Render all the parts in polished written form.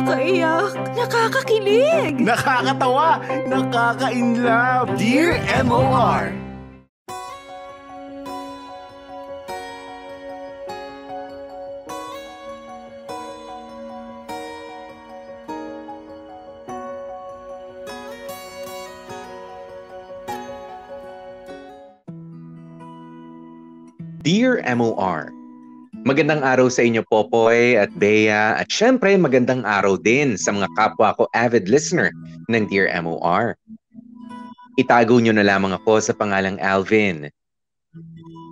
Nakakaiyak, nakakakilig, Nakakatawa, nakaka-inlove. Dear MOR. Dear MOR, magandang araw sa inyo Popoy at Bea at syempre magandang araw din sa mga kapwa ko avid listener ng Dear MOR. Itago nyo na lamang ako sa pangalang Alvin.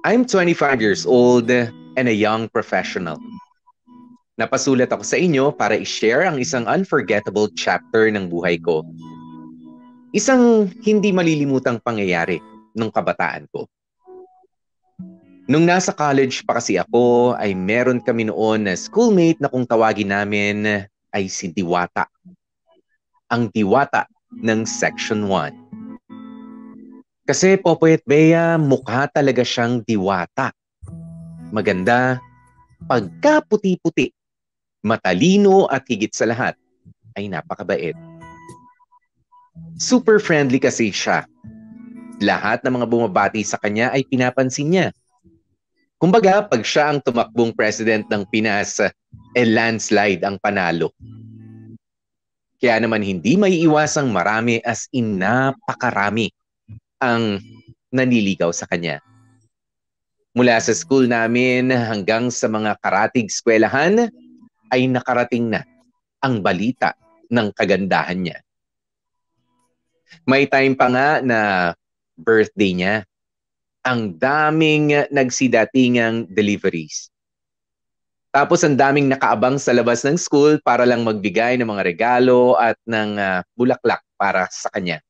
I'm 25 years old and a young professional. Napasulat ako sa inyo para i-share ang isang unforgettable chapter ng buhay ko. Isang hindi malilimutang pangyayari nung kabataan ko. Nung nasa college pa kasi ako, ay meron kami noon na schoolmate na kung tawagin namin ay si Diwata. Ang Diwata ng Section 1. Kasi Popoy at Bea, mukha talaga siyang diwata. Maganda, pagkaputi-puti, matalino at higit sa lahat, ay napakabait. Super friendly kasi siya. Lahat ng mga bumabati sa kanya ay pinapansin niya. Kumbaga, pag siya ang tumakbong president ng Pinas, landslide ang panalo. Kaya naman hindi maiiwasang marami as in napakarami ang naniligaw sa kanya. Mula sa school namin hanggang sa mga karatig eskwelahan ay nakarating na ang balita ng kagandahan niya. May time pa nga na birthday niya. Ang daming nagsidatingang deliveries. Tapos ang daming nakaabang sa labas ng school para lang magbigay ng mga regalo at ng bulaklak para sa kanya.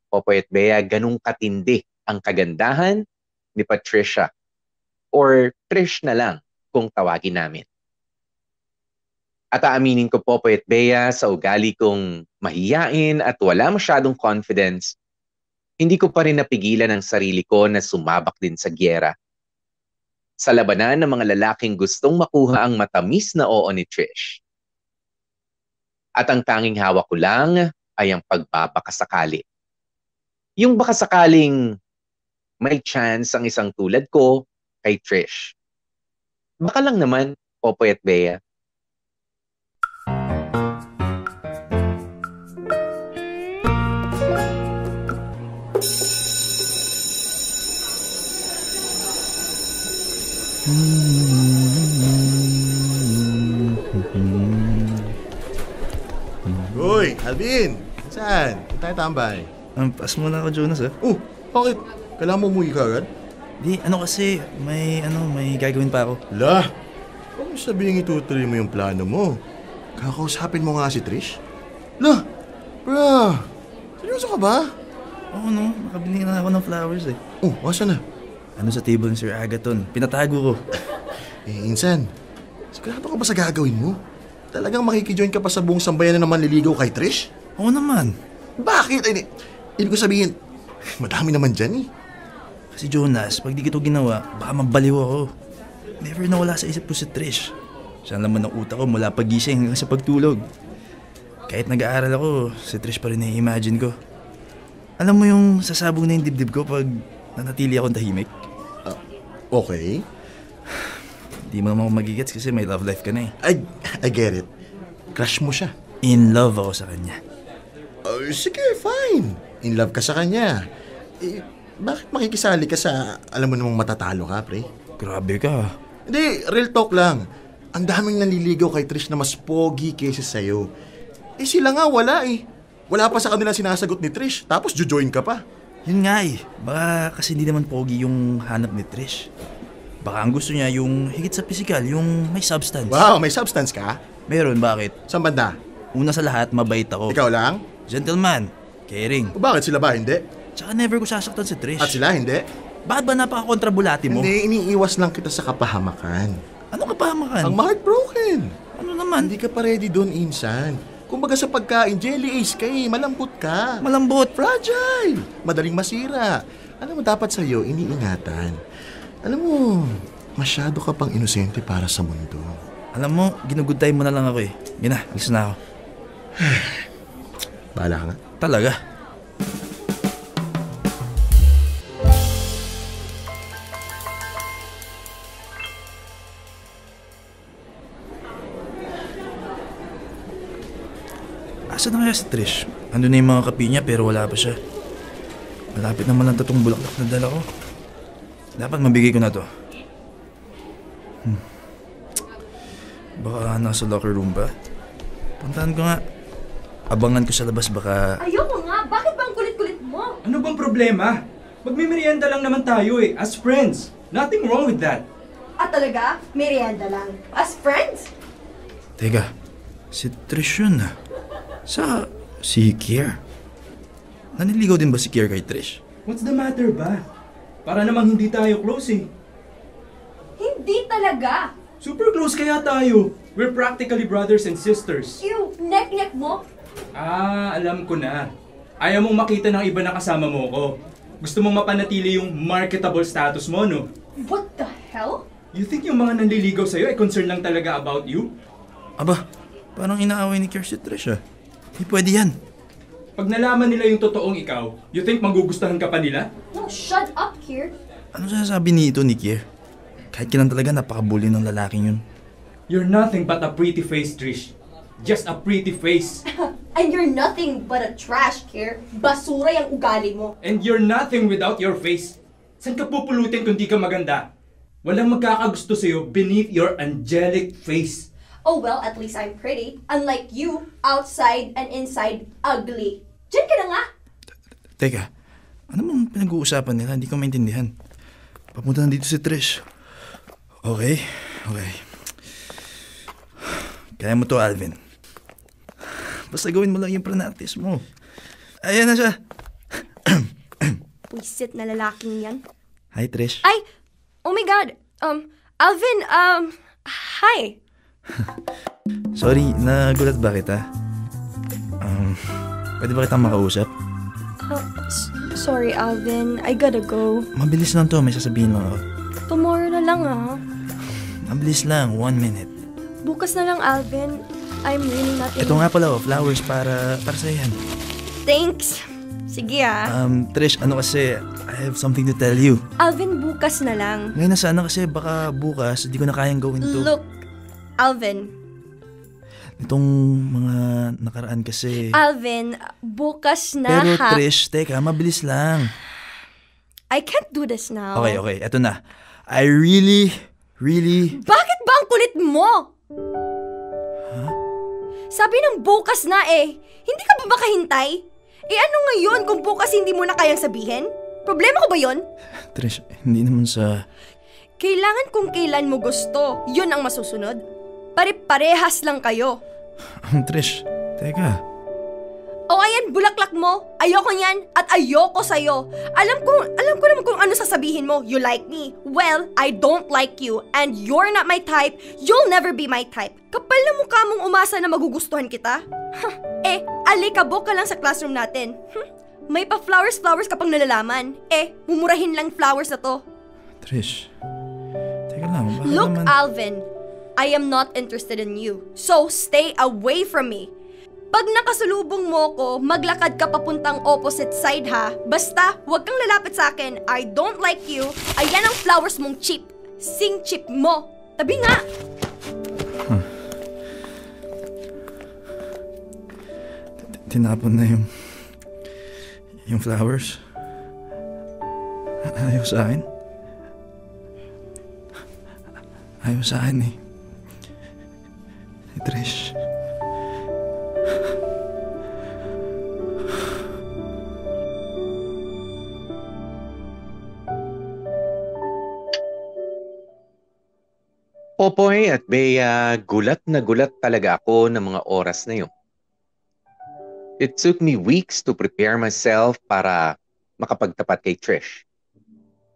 Popoy at Bea, ganung katindi ang kagandahan ni Patricia or Trish na lang kung tawagin namin. At aaminin ko Popoy at Bea, sa ugali kong mahiyain at wala masyadong confidence, hindi ko pa rin napigilan ang sarili ko na sumabak din sa giyera. Sa labanan ng mga lalaking gustong makuha ang matamis na oo ni Trish. At ang tanging hawak ko lang ay ang pagbabakasakali. Yung baka sakaling may chance ang isang tulad ko kay Trish. Baka lang naman, Popoy at Bea. Uy, Alvin! Saan? Saan tayo tambay? Pass muna ako, Jonas, ha? Oh, bakit? Kailangan mo umuwi ka agad? Di, kasi, may gagawin pa ako. Lah! Huwag mo sabihin itutuloy mo yung plano mo. Kakausapin mo nga si Trish? Lah! Bro! Seryoso ka ba? Oo, no. Nakabili na ako ng flowers, eh. Oh, asa na? Sa table ni Sir Agaton. Pinatago ko. Insan, sigurado ka ba sa gagawin mo? Talagang makikijoin ka pa sa buong sambayan na naman liligaw kay Trish? Oo naman. Bakit? Ay, ibig ko sabihin, madami naman dyan eh. Kasi Jonas, pag di ko ginawa, baka mabaliw ako. Never nawala sa isip ko si Trish. Siya naman ng utak ko mula pagising hanggang sa pagtulog. Kahit nag-aaral ako, si Trish pa rin na-imagine ko. Alam mo yung sasabog na yung dibdib ko pag nanatili akong tahimik? Okay. Di mo naman magigets kasi may love life ka na eh. I get it. Crush mo siya. In love ako sa kanya. Sige, fine. In love ka sa kanya. Bakit makikisali ka sa alam mo namang matatalo ka, pre? Grabe ka. Hindi, real talk lang. Ang daming nanliligaw kay Trish na mas pogi kaysa sa'yo. Sila nga wala eh. Wala pa sa kanila sinasagot ni Trish, tapos jojoin ka pa. Yun nga eh. Baka kasi hindi naman pogi yung hanap ni Trish. Baka ang gusto niya yung higit sa physical, yung may substance. Wow, may substance ka? Meron, bakit? Saan banda? Una sa lahat, mabait ako. Ikaw lang? Gentleman, caring. Bakit sila ba hindi? Tsaka never ko sasaktan si Trish. At sila hindi? Bakit ba napaka-kontrabulati mo? Hindi, iniiwas lang kita sa kapahamakan. Ano kapahamakan? Ang heartbroken. Ano naman? Hindi ka pa ready doon, Insan. Kumbaga sa pagkain, jelly ace ka eh. Malambot ka. Malambot? Fragile. Madaling masira. Alam mo, dapat sa'yo, iniingatan. Alam mo, masyado ka pang inosente para sa mundo. Alam mo, ginugood time mo na lang ako eh. Yan na, alis na ako. Bahala ka nga. Talaga? Asa na kaya si Trish? Ando na yung mga kape niya pero wala pa siya. Malapit naman lang tatong bulaklak na dala ko. Dapat mabigay ko na to. Baka nasa locker room ba? Puntahan ko nga. Abangan ko sa labas baka... Ayoko nga! Bakit ba ang kulit-kulit mo? Ano bang problema? Magmimerienda lang naman tayo eh, as friends. Nothing wrong with that. Talaga? Merienda lang. As friends? Teka, si Trish yun ah. Si Kier. Naniligaw din ba si Kier kay Trish? What's the matter ba? Para namang hindi tayo close eh. Hindi talaga! Super close kaya tayo. We're practically brothers and sisters. Ew! Neck-neck mo? Alam ko na. Ayaw mong makita ng iba na kasama mo ko. Gusto mong mapanatili yung marketable status mo, no? What the hell? You think yung mga nanliligaw sa'yo ay concerned lang talaga about you? Aba, parang inaaway ni Kier si Trish ah. Hindi pwede yan. Pag nalaman nila yung totoong ikaw, you think magugustuhan ka pa nila? No, shut up, Kier. Ano sinasabi ni Kier? Kahit kailan talaga napakabuli ng lalaking yun. You're nothing but a pretty face, Trish. Just a pretty face. And you're nothing but a trash, Kier. Basura yung ugali mo. And you're nothing without your face. Saan ka pupulutin kung di ka maganda? Walang magkakagusto sa'yo beneath your angelic face. Oh well, at least I'm pretty. Unlike you, outside and inside, ugly. Diyan ka na nga! Teka, ano mong pinag-uusapan nila? Hindi ko maintindihan. Papunta na dito si Trish. Okay. Kaya mo to, Alvin. Basta gawin mo lang yung practice mo. Ayan na siya. Wisit na lalaking yan. Hi, Trish. Ay! Oh my God! Alvin, hi! Sorry, nagulat ba kita? Pwede ba kitang makausap? Sorry, Alvin. I gotta go. Mabilis lang to, may sasabihin lang ako. Tomorrow na lang, ah. Mabilis lang, 1 minute. Bukas na lang, Alvin. I'm really not in... Ito nga pala, flowers para sa yan. Thanks. Sige, ah. Trish, ano kasi, I have something to tell you. Alvin, bukas na lang. Ngayon na sana kasi baka bukas, hindi ko na kayang gawin to. Look, Alvin. Itong mga nakaraan kasi... Alvin, bukas na, Pero ha? Trish, teka, mabilis lang. I can't do this now. Okay, eto na. I really... Bakit ba ang kulit mo? Sabi ng bukas na eh. Hindi ka ba makahintay? Ano ngayon kung bukas hindi mo na kayang sabihin? Problema ko ba yon? Trish, hindi naman sa... Kailangan kung kailan mo gusto. Yun ang masusunod. Pare-parehas lang kayo. Trish, teka. O ayan, bulaklak mo. Ayoko niyan at ayoko sa'yo. Alam ko naman kung ano sasabihin mo. You like me. Well, I don't like you. And you're not my type. You'll never be my type. Kapal na mukha mong umasa na magugustuhan kita. Alikabok ka lang sa classroom natin. May pa flowers ka pang nalalaman. Mumurahin lang flowers na to. Trish, teka lang. Baka Look, naman... Alvin. I am not interested in you. So, stay away from me. Pag nakasulubong mo ko, maglakad ka papuntang opposite side ha. Basta, huwag kang lalapit sa akin. I don't like you. Ayan ang flowers mong cheap. Sing cheap mo. Tabi nga. Tinapon na yung flowers. Ayaw sa akin. Ayaw sa akin eh. Trish. Popoy at Bea, gulat na gulat talaga ako ng mga oras na yun. It took me weeks to prepare myself para makapagtapat kay Trish.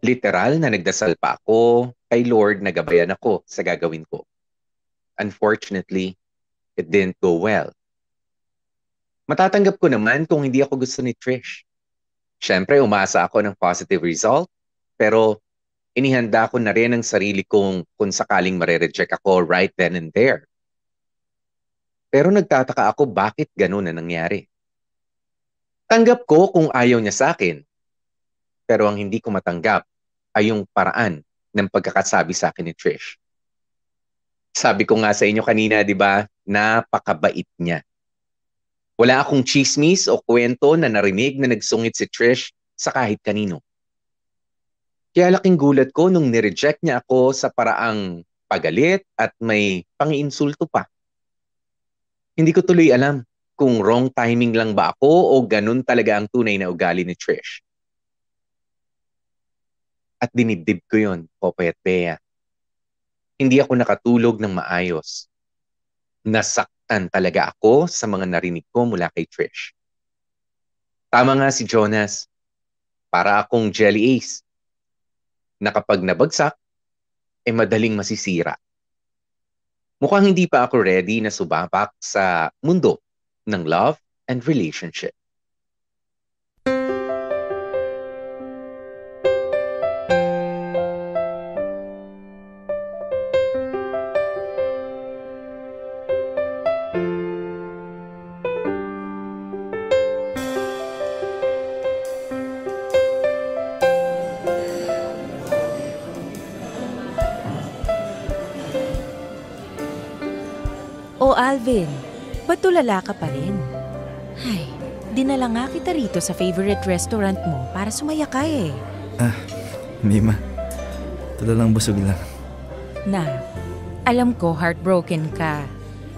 Literal na nagdasal pa ako kay Lord na gabayan ako sa gagawin ko. Unfortunately, it didn't go well. Matatanggap ko naman kung hindi ako gusto ni Trish. Siyempre, umasa ako ng positive result, pero Inihanda ko na rin ang sarili kong kung sakaling marereject ako right then and there. Pero nagtataka ako bakit ganun na nangyari. Tanggap ko kung ayaw niya sa akin. Pero ang hindi ko matanggap ay yung paraan ng pagkakasabi sa akin ni Trish. Sabi ko nga sa inyo kanina, di ba, napakabait niya. Wala akong chismis o kwento na narinig na nagsungit si Trish sa kahit kanino. Kaya laking gulat ko nung nireject niya ako sa paraang pagalit at may pangiinsulto pa. Hindi ko tuloy alam kung wrong timing lang ba ako o ganun talaga ang tunay na ugali ni Trish. At dinibdib ko yun, Popoy at Bea. Hindi ako nakatulog ng maayos. Nasaktan talaga ako sa mga narinig ko mula kay Trish. Tama nga si Jonas. Para akong jelly ace na kapag nabagsak, madaling masisira. Mukhang hindi pa ako ready na sumabak sa mundo ng love and relationship. O Alvin, ba't tulala ka pa rin? Ay, dinala nga kita rito sa favorite restaurant mo para sumaya ka eh. Hindi ma. Talalang busog lang. Na, alam ko heartbroken ka.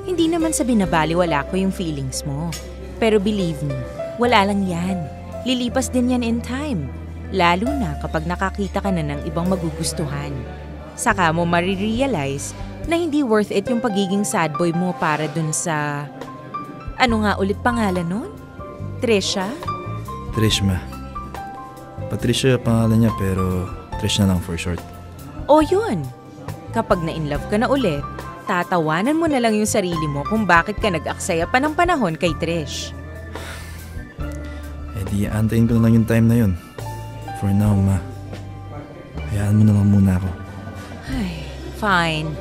Hindi naman sa binabaliwala ko yung feelings mo. Pero believe me, wala lang yan. Lilipas din yan in time. Lalo na kapag nakakita ka na ng ibang magugustuhan. Saka mo marirealize na hindi worth it yung pagiging sad boy mo para dun sa... Ano nga ulit pangalan nun? Trisha? Trish ma. Patricia pangalan niya pero Trish na lang for short. O yun. Kapag na-inlove ka na ulit, tatawanan mo na lang yung sarili mo kung bakit ka nag-aksaya pa ng panahon kay Trish. Di antayin ko na lang yung time na yun. For now ma. Hayaan mo na lang muna ako. Ay, fine.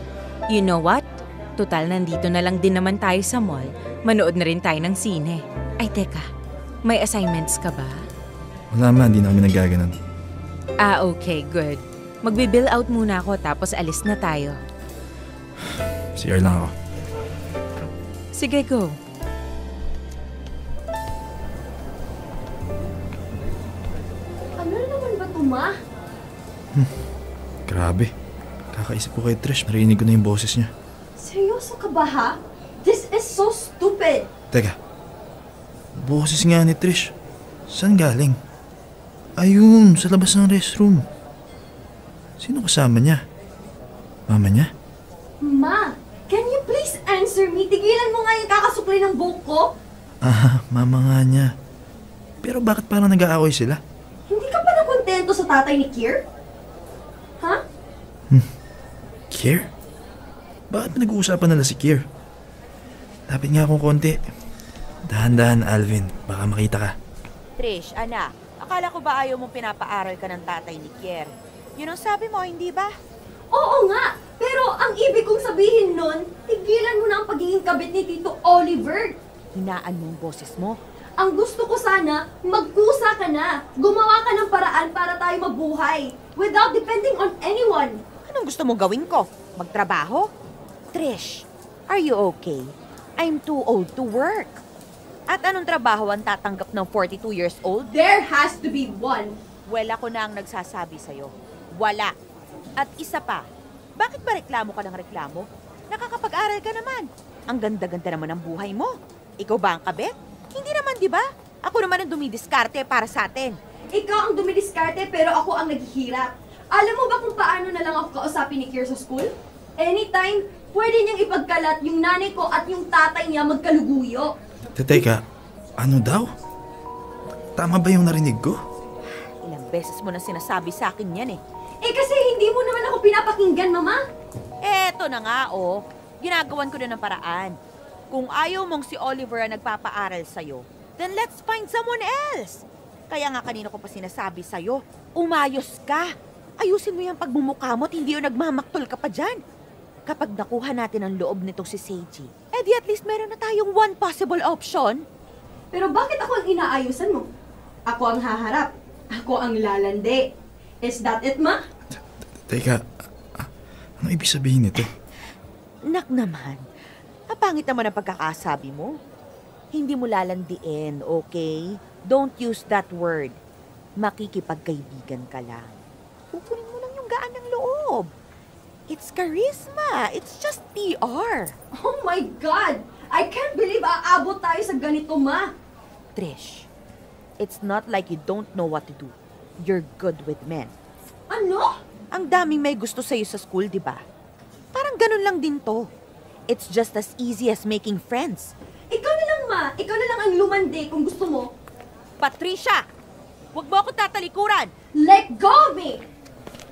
You know what? Total, nandito na lang din naman tayo sa mall. Manood na rin tayo ng sine. Ay, teka. May assignments ka ba? Wala ma, hindi na kami nagaganon. Okay, good. Magbe-bill out muna ako tapos alis na tayo. CR lang ako. Sige, go. Ano naman ba ito, ma? Grabe. Kakaisip ko kay Trish, narinig ko na yung boses niya. Seryoso ka ba, ha? This is so stupid! Teka. Boses nga ni Trish. Saan galing? Ayun, sa labas ng restroom. Sino kasama niya? Mama niya? Ma, can you please answer me? Tigilan mo nga yung kakasukli ng buhok ko. Mama nga niya. Pero bakit parang nag-aaway sila? Hindi ka pa nakontento sa tatay ni Kier? Ha? Kier? Bakit pinag-uusapan nila si Kier? Lapit nga akong konti. Dahan-dahan, Alvin. Baka makita ka. Trish, anak, akala ko ba ayaw mong pinapaaral ka ng tatay ni Kier? Yun ang sabi mo, hindi ba? Oo nga! Pero ang ibig kong sabihin nun, tigilan mo na ang pagiging kabit ni Tito Oliver. Hinaan mo ang boses mo. Ang gusto ko sana, magkusa ka na. Gumawa ka ng paraan para tayo mabuhay. Without depending on anyone. Anong gusto mo gawin ko? Magtrabaho? Trish, are you okay? I'm too old to work. At anong trabaho ang tatanggap ng 42 years old? There has to be one. Well, ako na ang nagsasabi sa'yo. Wala. At isa pa, bakit ba reklamo ka ng reklamo? Nakakapag-aral ka naman. Ang ganda-ganda naman ng buhay mo. Ikaw ba ang kabit? Hindi naman, di ba? Ako naman ang dumidiskarte para sa atin. Ikaw ang dumidiskarte pero ako ang naghihirap. Alam mo ba kung paano na lang ako kausapin ni Kier sa school? Anytime, pwede niyang ipagkalat yung nanay ko at yung tatay niya magkaluguyo. Teka, ano daw? Tama ba yung narinig ko? Ilang beses mo na sinasabi sa akin yan eh. Eh kasi hindi mo naman ako pinapakinggan, Mama. Eto na nga oh, ginagawan ko na ng paraan. Kung ayaw mong si Oliver ang nagpapaaral sa'yo, then let's find someone else. Kaya nga kanina ko pa sinasabi sa'yo, umayos ka. Ayusin mo yung pagmumukha mo at hindi yung nagmamaktol ka pa dyan. Kapag nakuha natin ang loob nitong si Seiji, edi at least meron na tayong one possible option. Pero bakit ako ang inaayusan mo? Ako ang haharap. Ako ang lalandi. Is that it, ma? Teka, ano ibig sabihin nito? Nak naman, napangit naman ang pagkakasabi mo. Hindi mo lalandiin, okay? Don't use that word. Makikipagkaibigan ka lang. Kukunin mo lang yung gaan ng loob. It's charisma. It's just PR. Oh my God! I can't believe aabot tayo sa ganito, ma. Trish, it's not like you don't know what to do. You're good with men. Ano? Ang daming may gusto sa'yo sa school, di ba? Parang ganun lang din to. It's just as easy as making friends. Ikaw na lang, ma. Ikaw na lang ang lumandi kung gusto mo. Patricia! Huwag mo ako tatalikuran! Let go of me!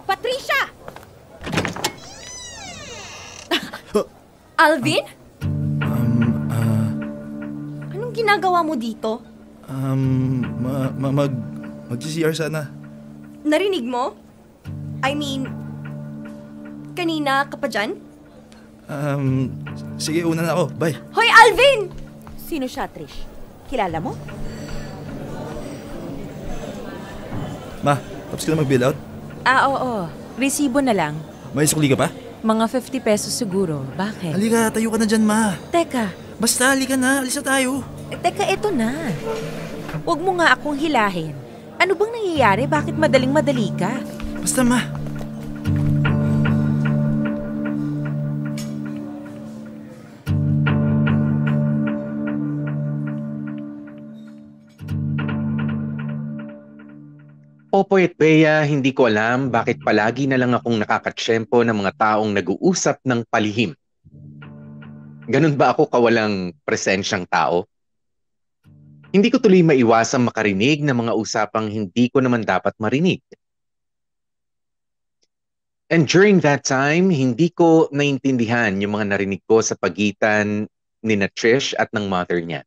Patricia! Alvin? Anong ginagawa mo dito? Mag-CR sana. Narinig mo? I mean, kanina ka pa dyan? Sige, una na ako. Bye. Hoy, Alvin! Sino siya, Trish? Kilala mo? Ma, tapos ka na mag-bill out? Oo. Resibo na lang. May sukli ka pa? Mga 50 pesos siguro. Bakit? Halika, tayo ka na dyan, ma. Teka. Basta, halika na. Alis na tayo. Teka, eto na. Huwag mo nga akong hilahin. Ano bang nangyayari? Bakit madaling-madali ka? Basta, ma. Popoy at Bea, hindi ko alam bakit palagi na lang akong nakakatsyempo ng mga taong nag-uusap ng palihim. Ganun ba ako kawalang presensyang tao? Hindi ko tuloy maiwasang makarinig ng mga usapang hindi ko naman dapat marinig. And during that time, hindi ko naintindihan yung mga narinig ko sa pagitan ni Trish at ng mother niya.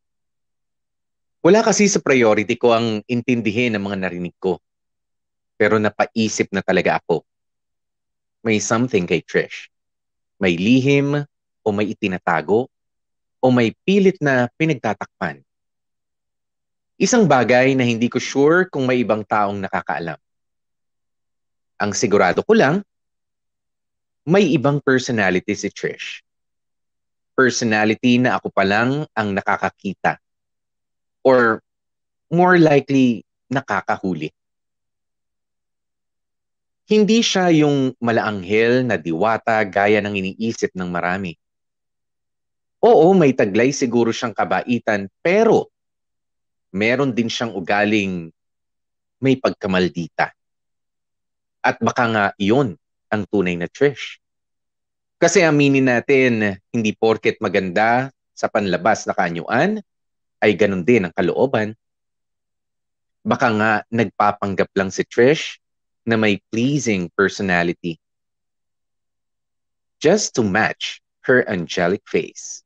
Wala kasi sa priority ko ang intindihin ng mga narinig ko. Pero napaisip na talaga ako. May something kay Trish. May lihim o may itinatago o may pilit na pinagtatakpan. Isang bagay na hindi ko sure kung may ibang taong nakakaalam. Ang sigurado ko lang, may ibang personality si Trish. Personality na ako pa lang ang nakakakita. Or more likely, nakakahuli. Hindi siya yung malaanghel na diwata gaya ng iniisip ng marami. Oo, may taglay siguro siyang kabaitan, pero meron din siyang ugaling may pagkamaldita. At baka nga yun ang tunay na Trish. Kasi aminin natin, hindi porket maganda sa panlabas na kaanyuan, ay ganun din ang kalooban. Baka nga nagpapanggap lang si Trish na may pleasing personality just to match her angelic face.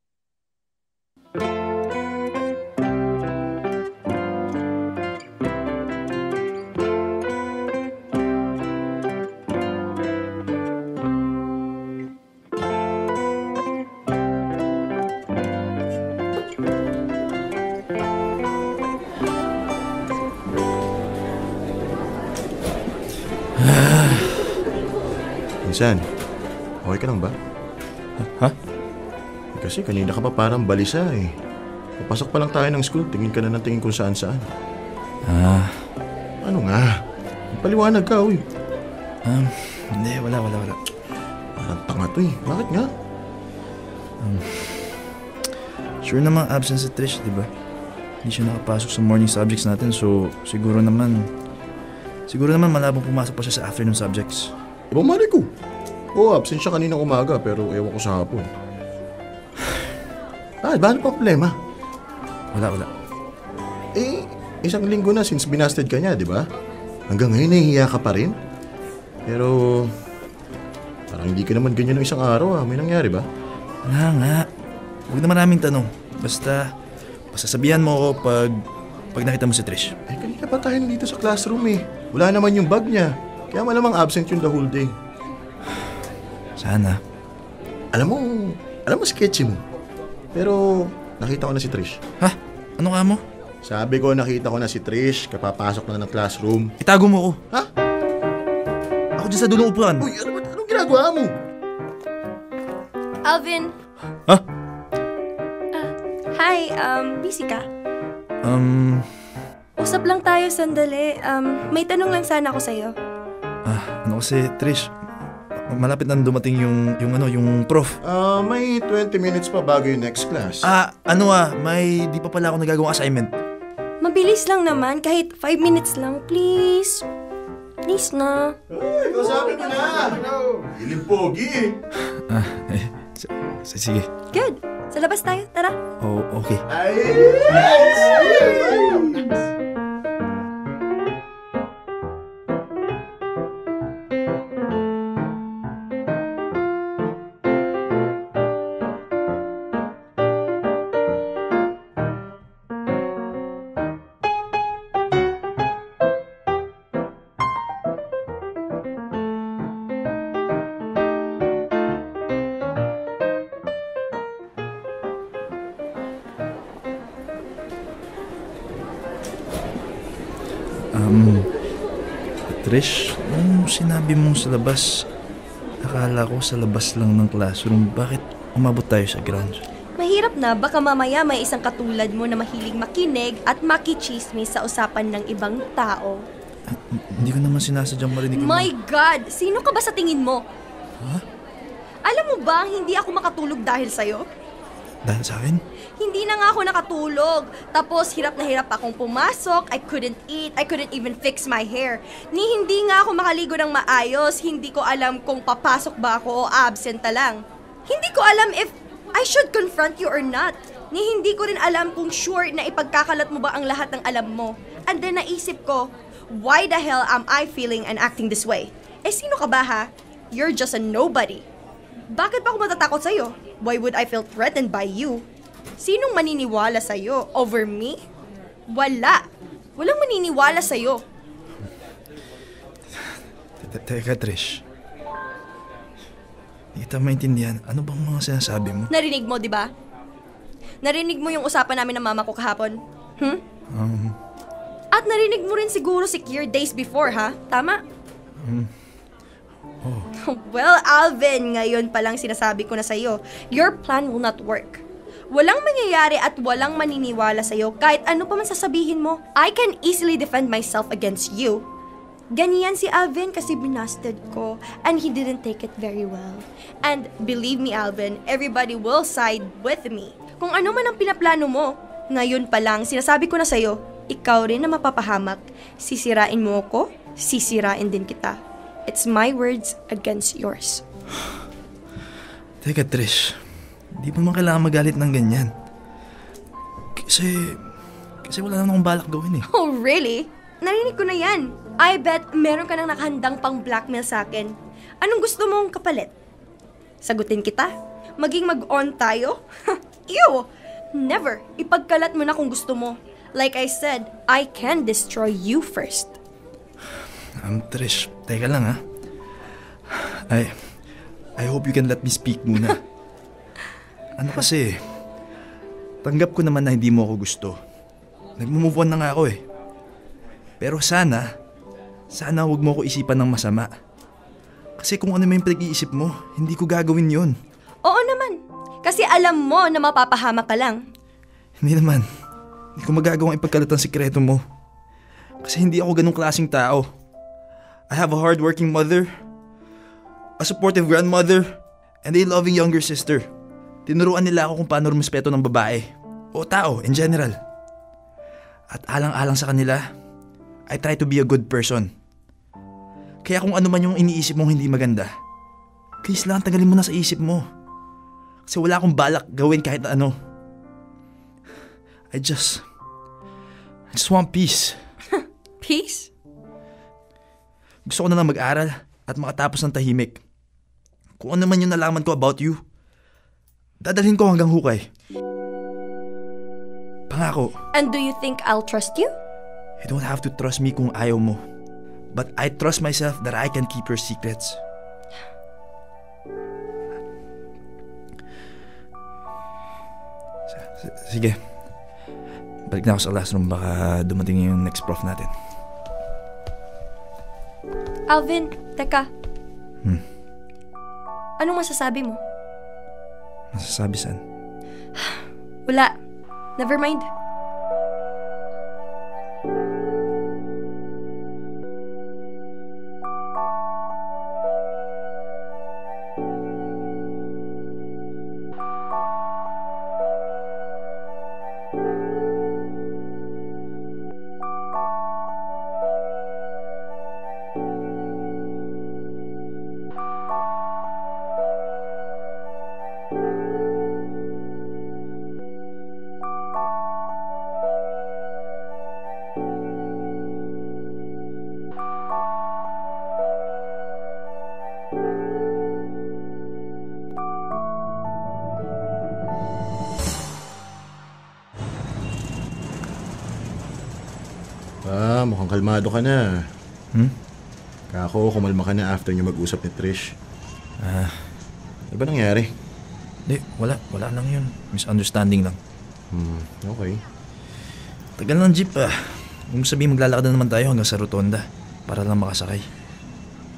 Minsan, okay ka lang ba? Ha? Kasi kanina ka pa parang balisa eh. Papasok pa lang tayo ng school, tingin ka na ng tingin kung saan-saan. Ano nga? Paliwanag ka, uy. Hindi, wala. Parang tanga to eh. Bakit nga? Sure namang absent si Trish, di ba? Hindi siya nakapasok sa morning subjects natin, so siguro naman malabong pumasok pa siya sa afternoon subjects. Ibang mali ko. Oo, absent siya kaninang umaga pero ewan ko sa hapon. Ba ano pa problema? Wala. Eh, isang linggo na since binasted ka niya, di ba? Hanggang ngayon nahihiya ka pa rin? Pero parang hindi ka naman ganyan ng isang araw ah. May nangyari ba? Wala nga. Huwag na maraming tanong. Basta sabihan mo ako pag nakita mo si Trish. Eh, kanina pa tayo dito sa classroom eh. Wala naman yung bag niya. Kaya malamang absent yung the whole day. Sana. Alam mo sketchy mo. Pero nakita ko na si Trish. Ha? Ano ka mo? Sabi ko nakita ko na si Trish kapapasok na ng classroom. Itago mo ko. Ha? Ako dyan sa dulong upuan. Uy, anong ginagawa mo? Alvin. Ha? Hi, busy ka? Usap lang tayo sandali. May tanong lang sana ako sa'yo. Ano kasi, Trish? Malapit na dumating yung prof. May 20 minutes pa bago yung next class. May di pa pala ako nagagawang assignment. Mabilis lang naman, kahit 5 minutes lang, please. Please na. Ay, kausapin mo na! Hiling pogi Sige. Good. Sa labas tayo, tara. Oh, okay. Ay! Trish, nung sinabi mong sa labas, akala ko sa labas lang ng classroom. Bakit umabot tayo sa grounds? Mahirap na, baka mamaya may isang katulad mo na mahilig makinig at makichismis sa usapan ng ibang tao. Hindi ko naman sinasadyang marinig. My God! Sino ka ba sa tingin mo? Ha? Alam mo ba, hindi ako makatulog dahil sa'yo? Dahil sa akin? Hindi na nga ako nakatulog. Tapos hirap na hirap akong pumasok. I couldn't eat. I couldn't even fix my hair. Hindi nga ako makaligo ng maayos. Hindi ko alam kung papasok ba ako o absent na lang. Hindi ko alam if I should confront you or not. Hindi ko rin alam kung sure na ipagkakalat mo ba ang lahat ng alam mo. And then naisip ko, why the hell am I feeling and acting this way? Sino ka ba ha? You're just a nobody. Bakit ba ako matatakot sa'yo? Why would I feel threatened by you? Sinong maniniwala sa'yo? Over me? Wala. Walang maniniwala sa'yo. Teka, Trish. Hindi kita maintindihan. Ano bang mga sinasabi mo? Narinig mo, di ba? Narinig mo yung usapan namin ng mama ko kahapon? At narinig mo rin siguro si Kier days before, ha? Tama? Well, Alvin, ngayon pa lang sinasabi ko na sa'yo, your plan will not work. Walang mangyayari at walang maniniwala sa'yo kahit ano pa man sasabihin mo. I can easily defend myself against you. Ganyan si Alvin kasi binasted ko and he didn't take it very well. And believe me, Alvin, everybody will side with me. Kung ano man ang pinaplano mo, ngayon pa lang sinasabi ko na sa'yo, ikaw rin na mapapahamak. Sisirain mo ako, sisirain din kita. It's my words against yours. Teka, Trish. Di ba naman kailangan magalit ng ganyan? Kasi wala naman akong balak gawin eh. Oh, really? Narinig ko na yan. I bet meron ka nang nakahandang pang blackmail sa akin. Anong gusto mong kapalit? Sagutin kita? Maging mag-on tayo? Ew! Never. Ipagkalat mo na kung gusto mo. Like I said, I can destroy you first. Trish, teka lang ha. I hope you can let me speak muna. Ano kasi, tanggap ko naman na hindi mo ako gusto. Nag-move on na nga ako eh. Pero sana huwag mo ako isipan ng masama. Kasi kung ano may pinag-iisip mo, hindi ko gagawin yon. Oo naman. Kasi alam mo na mapapahamak ka lang. Hindi naman. Hindi ko magagawang ipagkalat ang sikreto mo. Kasi hindi ako ganong klaseng tao. I have a hardworking mother, a supportive grandmother, and a loving younger sister. Tinuruan nila ako kung paano rumispeto ng babae o tao in general. At alang-alang sa kanila, I try to be a good person. Kaya kung ano man yung iniisip mong hindi maganda, please lang tagalin mo na sa isip mo. Kasi wala akong balak gawin kahit ano. I just want peace. Peace? Gusto ko na lang mag-aral at makatapos ng tahimik. Kung ano man yung nalaman ko about you, dadalhin ko hanggang hukay. Pangako. And do you think I'll trust you? You don't have to trust me kung ayaw mo. But I trust myself that I can keep your secrets. Sige. Balik na ako sa classroom. Baka dumating yung next prof natin. Alvin, teka. Anong masasabi mo? Masasabi saan? Wala. Never mind. Mukhang kalmado ka na. Kako, kumalma ka na after nyo mag-usap ni Trish. Ano ba nangyari? Hindi, wala lang yun. Misunderstanding lang. Okay. Tagal ng jeep Kung sabihin maglalakad na naman tayo hanggang sa rotonda para lang makasakay.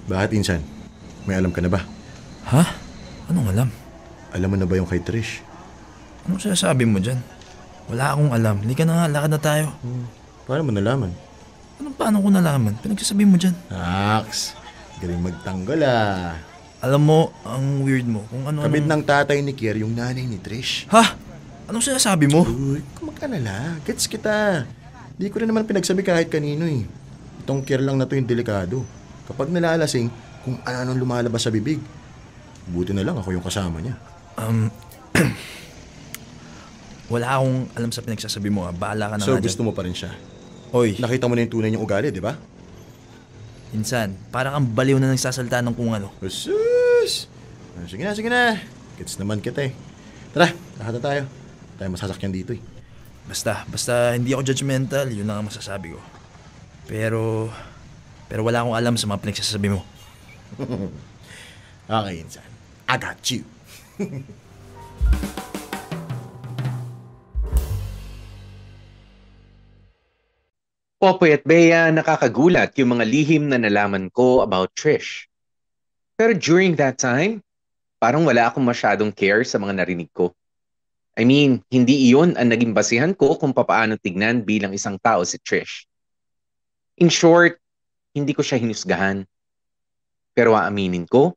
Bakit, Insan? May alam ka na ba? Ha? Anong alam? Alam mo na ba yung kay Trish? Anong sinasabi mo dyan? Wala akong alam. Lika na nga, lakad na tayo. Paano mo nalaman? Paano ko nalaman? Pinagsasabi mo dyan. Aks, galing magtanggol Alam mo, ang weird mo. Kung ano Kabit ng tatay ni Kier yung nanay ni Trish. Ha? Anong sinasabi mo? Uy, kumakalala. Gets kita. Di ko rin naman pinagsabi kahit kanino Itong Kier lang na to yung delikado. Kapag nalalasing, kung ano-anong lumalabas sa bibig. Buti na lang ako yung kasama niya. Wala akong alam sa pinagsasabi mo. Bahala ka na So nga gusto dyan. mo pa rin siya? Oy, Nakita mo na yung tunay niyang ugali, di ba? Insan, parang ang baliw na nagsasalita ng kung ano. Usus! Sige na. Gets naman kita Tara, lahat na tayo. Tayo masasakyan dito Basta hindi ako judgmental, yun lang ang masasabi ko. Pero wala akong alam sa mga pinagsasabi mo. Okay, Insan. I got you. Popoy at Bea, nakakagulat yung mga lihim na nalaman ko about Trish. Pero during that time, parang wala akong masyadong care sa mga narinig ko. I mean, hindi iyon ang naging basihan ko kung papaano tignan bilang isang tao si Trish. In short, hindi ko siya hinusgahan. Pero aaminin ko,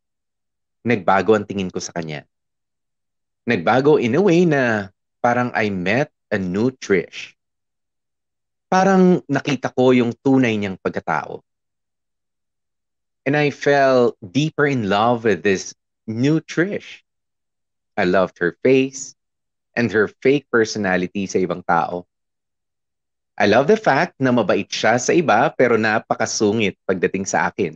nagbago ang tingin ko sa kanya. Nagbago in a way na parang I met a new Trish. Parang nakita ko yung tunay niyang pagkatao. And I fell deeper in love with this new Trish. I loved her face and her fake personality sa ibang tao. I love the fact na mabait siya sa iba pero napakasungit pagdating sa akin.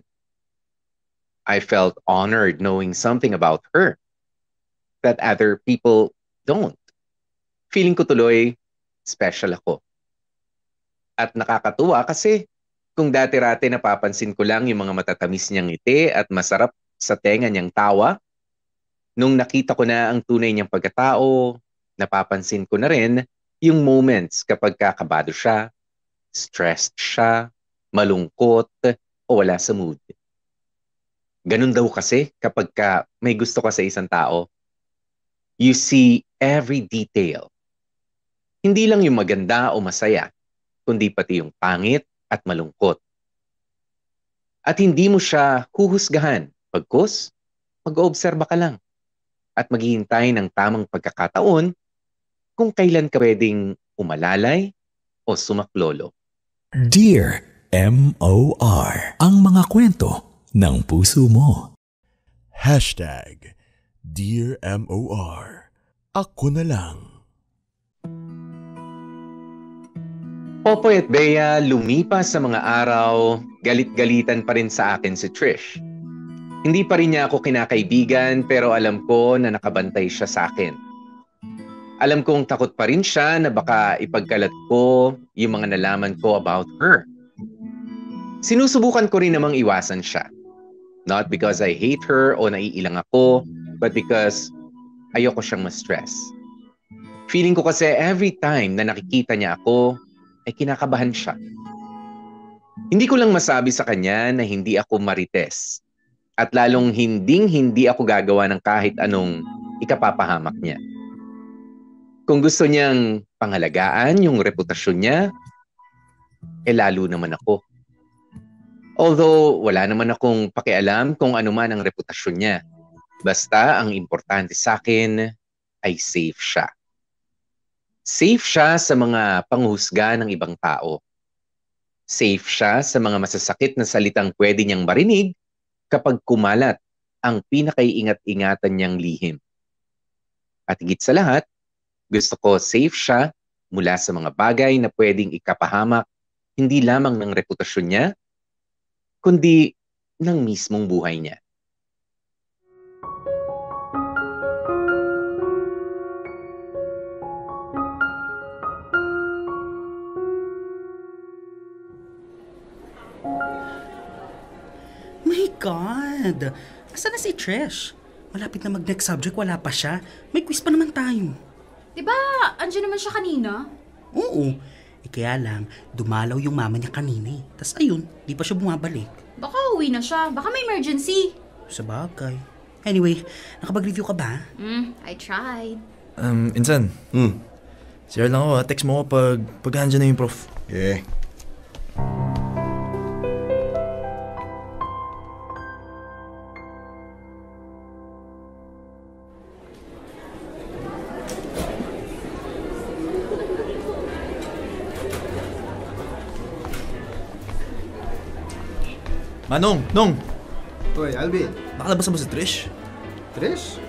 I felt honored knowing something about her that other people don't. Feeling ko tuloy, special ako. At nakakatuwa kasi kung dati-rati napapansin ko lang yung mga matatamis niyang ngiti at masarap sa tenga niyang tawa, nung nakita ko na ang tunay niyang pagkatao, napapansin ko na rin yung moments kapag kakabado siya, stressed siya, malungkot, o wala sa mood. Ganun daw kasi kapag may gusto ka sa isang tao, you see every detail. Hindi lang yung maganda o masaya, kundi pati yung pangit at malungkot. At hindi mo siya huhusgahan, pagkus, mag-oobserba ka lang at maghihintay ng tamang pagkakataon kung kailan ka pwedeng umalalay o sumaklolo. Dear M.O.R. Ang mga kwento ng puso mo. Dear M.O.R. Ako na lang. Popoy at Bea, lumipas sa mga araw, galit-galitan pa rin sa akin si Trish. Hindi pa rin niya ako kinakaibigan pero alam ko na nakabantay siya sa akin. Alam kong takot pa rin siya na baka ipagkalat ko yung mga nalaman ko about her. Sinusubukan ko rin namang iwasan siya. Not because I hate her o naiilang ako, but because ayoko siyang ma-stress. Feeling ko kasi every time na nakikita niya ako, ay kinakabahan siya. Hindi ko lang masabi sa kanya na hindi ako marites. At lalong hindi ako gagawa ng kahit anong ikapapahamak niya. Kung gusto niyang pangalagaan yung reputasyon niya, lalo naman ako. Although wala naman akong pakialam kung ano man ang reputasyon niya. Basta ang importante sa akin ay safe siya. Safe siya sa mga panghuhusga ng ibang tao. Safe siya sa mga masasakit na salitang pwede niyang marinig kapag kumalat ang pinakaiingat-ingatan niyang lihim. At higit sa lahat, gusto ko safe siya mula sa mga bagay na pwedeng ikapahamak hindi lamang ng reputasyon niya, kundi ng mismong buhay niya. My God! Asa na si Trish? Malapit na mag-next subject, wala pa siya. May quiz pa naman tayo. Diba, andyan naman siya kanina? Oo. Kaya lang, dumalaw yung mama niya kanina eh. Tas ayun, di pa siya bumabalik. Baka uwi na siya. Baka may emergency. Sa bagay. Anyway, nakapag-review ka ba? I tried. Insan. Share lang ako ha. Text mo ako pag handyan na yung prof. Yeah. Nong! Hoy, Alvin. Nakalabas na ba si Trish? Trish?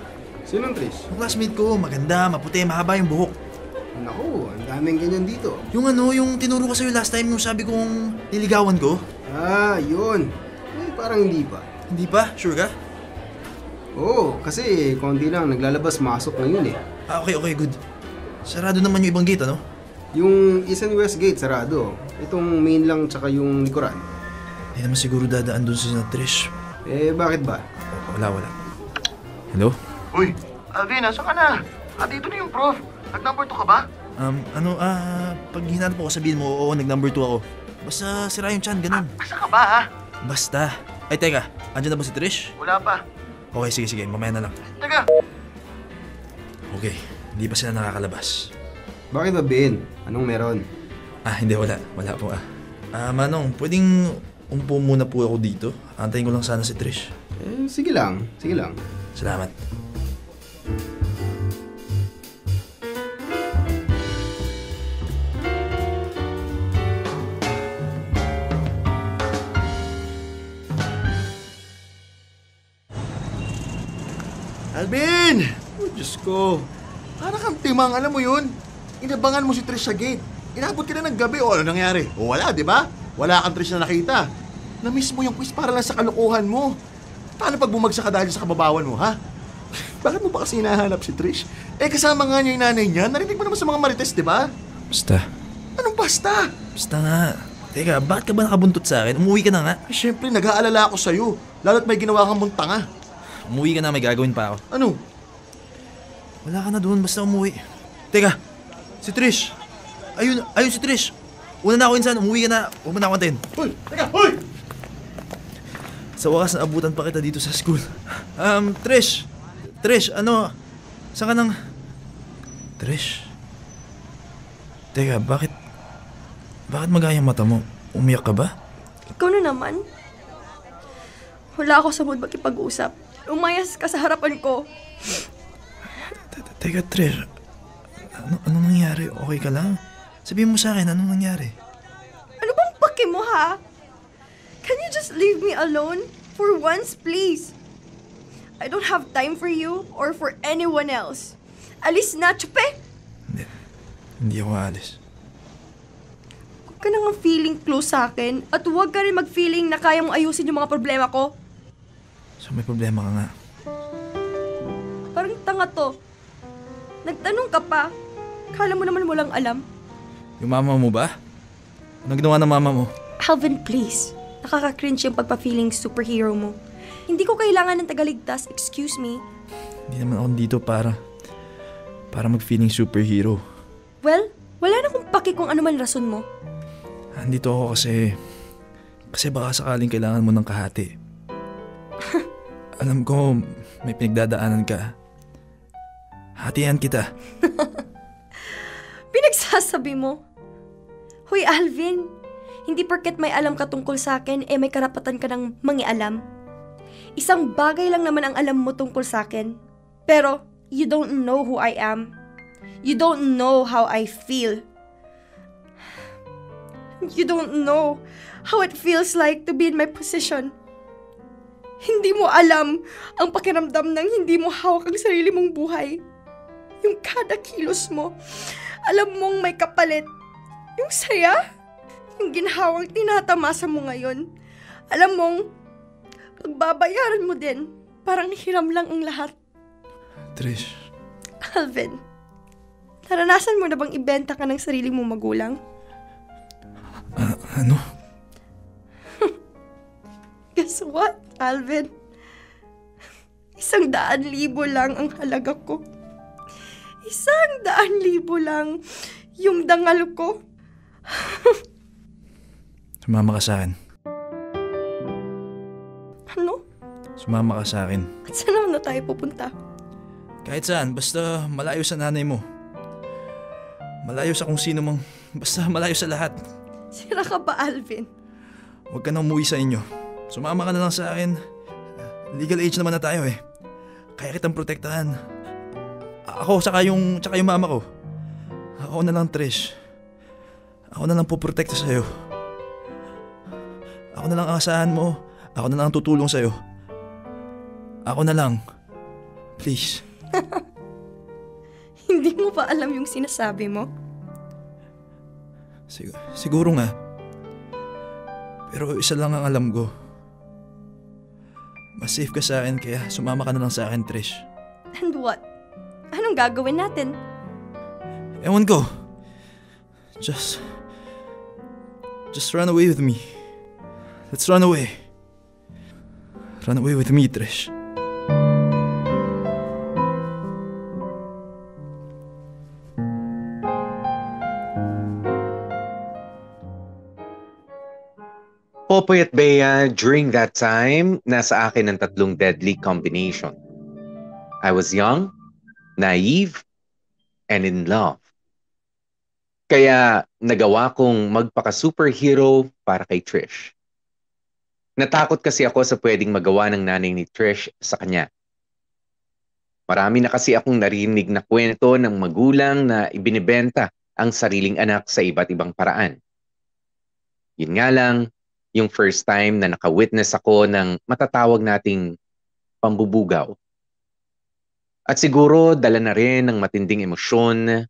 Sinong Trish? Yung classmate ko, maganda, maputi, mahaba yung buhok. Naku, ang daming ganyan dito. Yung tinuro ko sa'yo last time, yung sabi kong niligawan ko. Ah, yun. Parang hindi pa. Hindi pa? Sure ka? Oo, kasi konti lang, naglalabas-masok na yun eh. Okay, good. Sarado naman yung ibang gate, ano? Yung East and West Gate, sarado. Itong main lang, tsaka yung likuran. Hindi naman siguro dadaan dun si Trish. Bakit ba? Wala. Hello? Uy, Alvin, nasa ka na? Dito na yung prof. Nag-number 2 ka ba? Pag hinanap ako, sabihin mo, oo, nag-number 2 ako. Basta sira yung chan, ganun. Asa ka ba, ha? Basta. Ay, teka, andyan na ba si Trish? Wala pa. Okay, sige, mamaya na lang. Teka! Okay, hindi pa sila nakakalabas. Bakit ba, Ben? Anong meron? Hindi, wala po. Manong, pwedeng umpo muna po ako dito. Antayin ko lang sana si Trish. Sige lang. Salamat. Alvin! Oh, Diyos ko. Para kang timang, alam mo yun? Inabangan mo si Trish sa gate. Inabot ka na ng gabi. O, ano nangyari? O, wala, di ba? Wala kang Trish na nakita. Na-miss mo yung quiz para lang sa kalokohan mo. Paano pag bumagsak ka dahil sa kababawan mo, ha? Bakit mo pa kasi hinahanap si Trish? Kasama nga niya yung nanay niya. Narinig mo naman sa mga marites, di ba? Basta. Anong basta? Basta nga. Teka, bakit ka ba nakabuntot sa akin? Umuwi ka na nga. Siyempre, nag-aalala ako sa'yo. Lalo't may ginawa kang mong tanga. Umuwi ka na, may gagawin pa ako. Ano? Wala ka na doon, basta umuwi. Teka, si Trish. Ayun si Trish. Una na ako, insan. Umuwi ka na. Huwag mo na ako antayin. Hoy! Teka! Hoy! Sa wakas, naabutan pa kita dito sa school. Trish, saan ka nang... Trish? Teka, bakit magayang mata mo? Umiyak ka ba? Ikaw na naman. Wala ako sa mood makipag-usap. Umayas ka sa harapan ko. Teka, Trish. Anong nangyari? Okay ka lang? Sabihin mo sa akin, anong nangyari? Ano bang pake mo, ha? Can you just leave me alone? For once, please. I don't have time for you or for anyone else. Alis na, tsupe! Hindi ako aalis. Huwag ka nang feeling close sa akin at huwag ka rin mag-feeling na kaya mong ayusin yung mga problema ko. So may problema ka nga. Parang tanga to. Nagtanong ka pa. Kala mo naman walang alam. Yung mama mo ba? Anong ginawa ng mama mo? Alvin, please. Nakaka-cringe yung pagpa-feeling superhero mo. Hindi ko kailangan ng tagaligtas, excuse me. Hindi naman ako dito para mag-feeling superhero. Well, wala na kung paki kung ano man rason mo. Andito ako kasi baka sakaling kailangan mo ng kahati. Alam ko may pinagdadaanan ka. Hatihan kita. Pinagsasabi mo? Hoy Alvin, hindi porket may alam ka tungkol sa akin, may karapatan ka ng mangialam. Isang bagay lang naman ang alam mo tungkol sa akin. Pero, you don't know who I am. You don't know how I feel. You don't know how it feels like to be in my position. Hindi mo alam ang pakiramdam ng hindi mo hawak ang sarili mong buhay. Yung kada kilos mo, alam mong may kapalit. Yung saya, yung ginhawang tinatamasa mo ngayon. Alam mong, pagbabayaran mo din, parang hiram lang ang lahat. Trish. Alvin, naranasan mo na bang ibenta ka ng sarili mong magulang? Ano? Guess what, Alvin? 100,000 lang ang halaga ko. 100,000 lang yung dangal ko. Sumama ka sa akin. Ano? Sumama ka sa akin. At saan naman na tayo pupunta? Kahit saan, basta malayo sa nanay mo. Malayo sa kung sino mang, basta malayo sa lahat. Sira ka ba, Alvin? Huwag ka na umuwi sa inyo. Sumama ka na lang sa akin. Legal age naman na tayo eh. Kaya kitang protektahan. Ako, tsaka yung mama ko. Ako na lang, Trish. Ako na lang poprotekta sa'yo. Ako na lang ang asahan mo. Ako na lang ang tutulong sa'yo. Ako na lang. Please. Hindi mo ba alam yung sinasabi mo? Siguro nga. Pero isa lang ang alam ko. Mas safe ka sa akin kaya sumama ka na lang sa akin, Trish. And what? Anong gagawin natin? Ewan ko. Just run away with me. Let's run away. Run away with me, Trish. Popoy at Bea, during that time, nasa akin ang tatlong deadly combination. I was young, naive, and in love. Kaya nagawa kong magpaka-superhero para kay Trish. Natakot kasi ako sa pwedeng magawa ng nanay ni Trish sa kanya. Marami na kasi akong narinig na kwento ng magulang na ibinibenta ang sariling anak sa iba't ibang paraan. Yun nga lang, yung first time na naka-witness ako ng matatawag nating pambubugaw. At siguro dala na rin ng matinding emosyon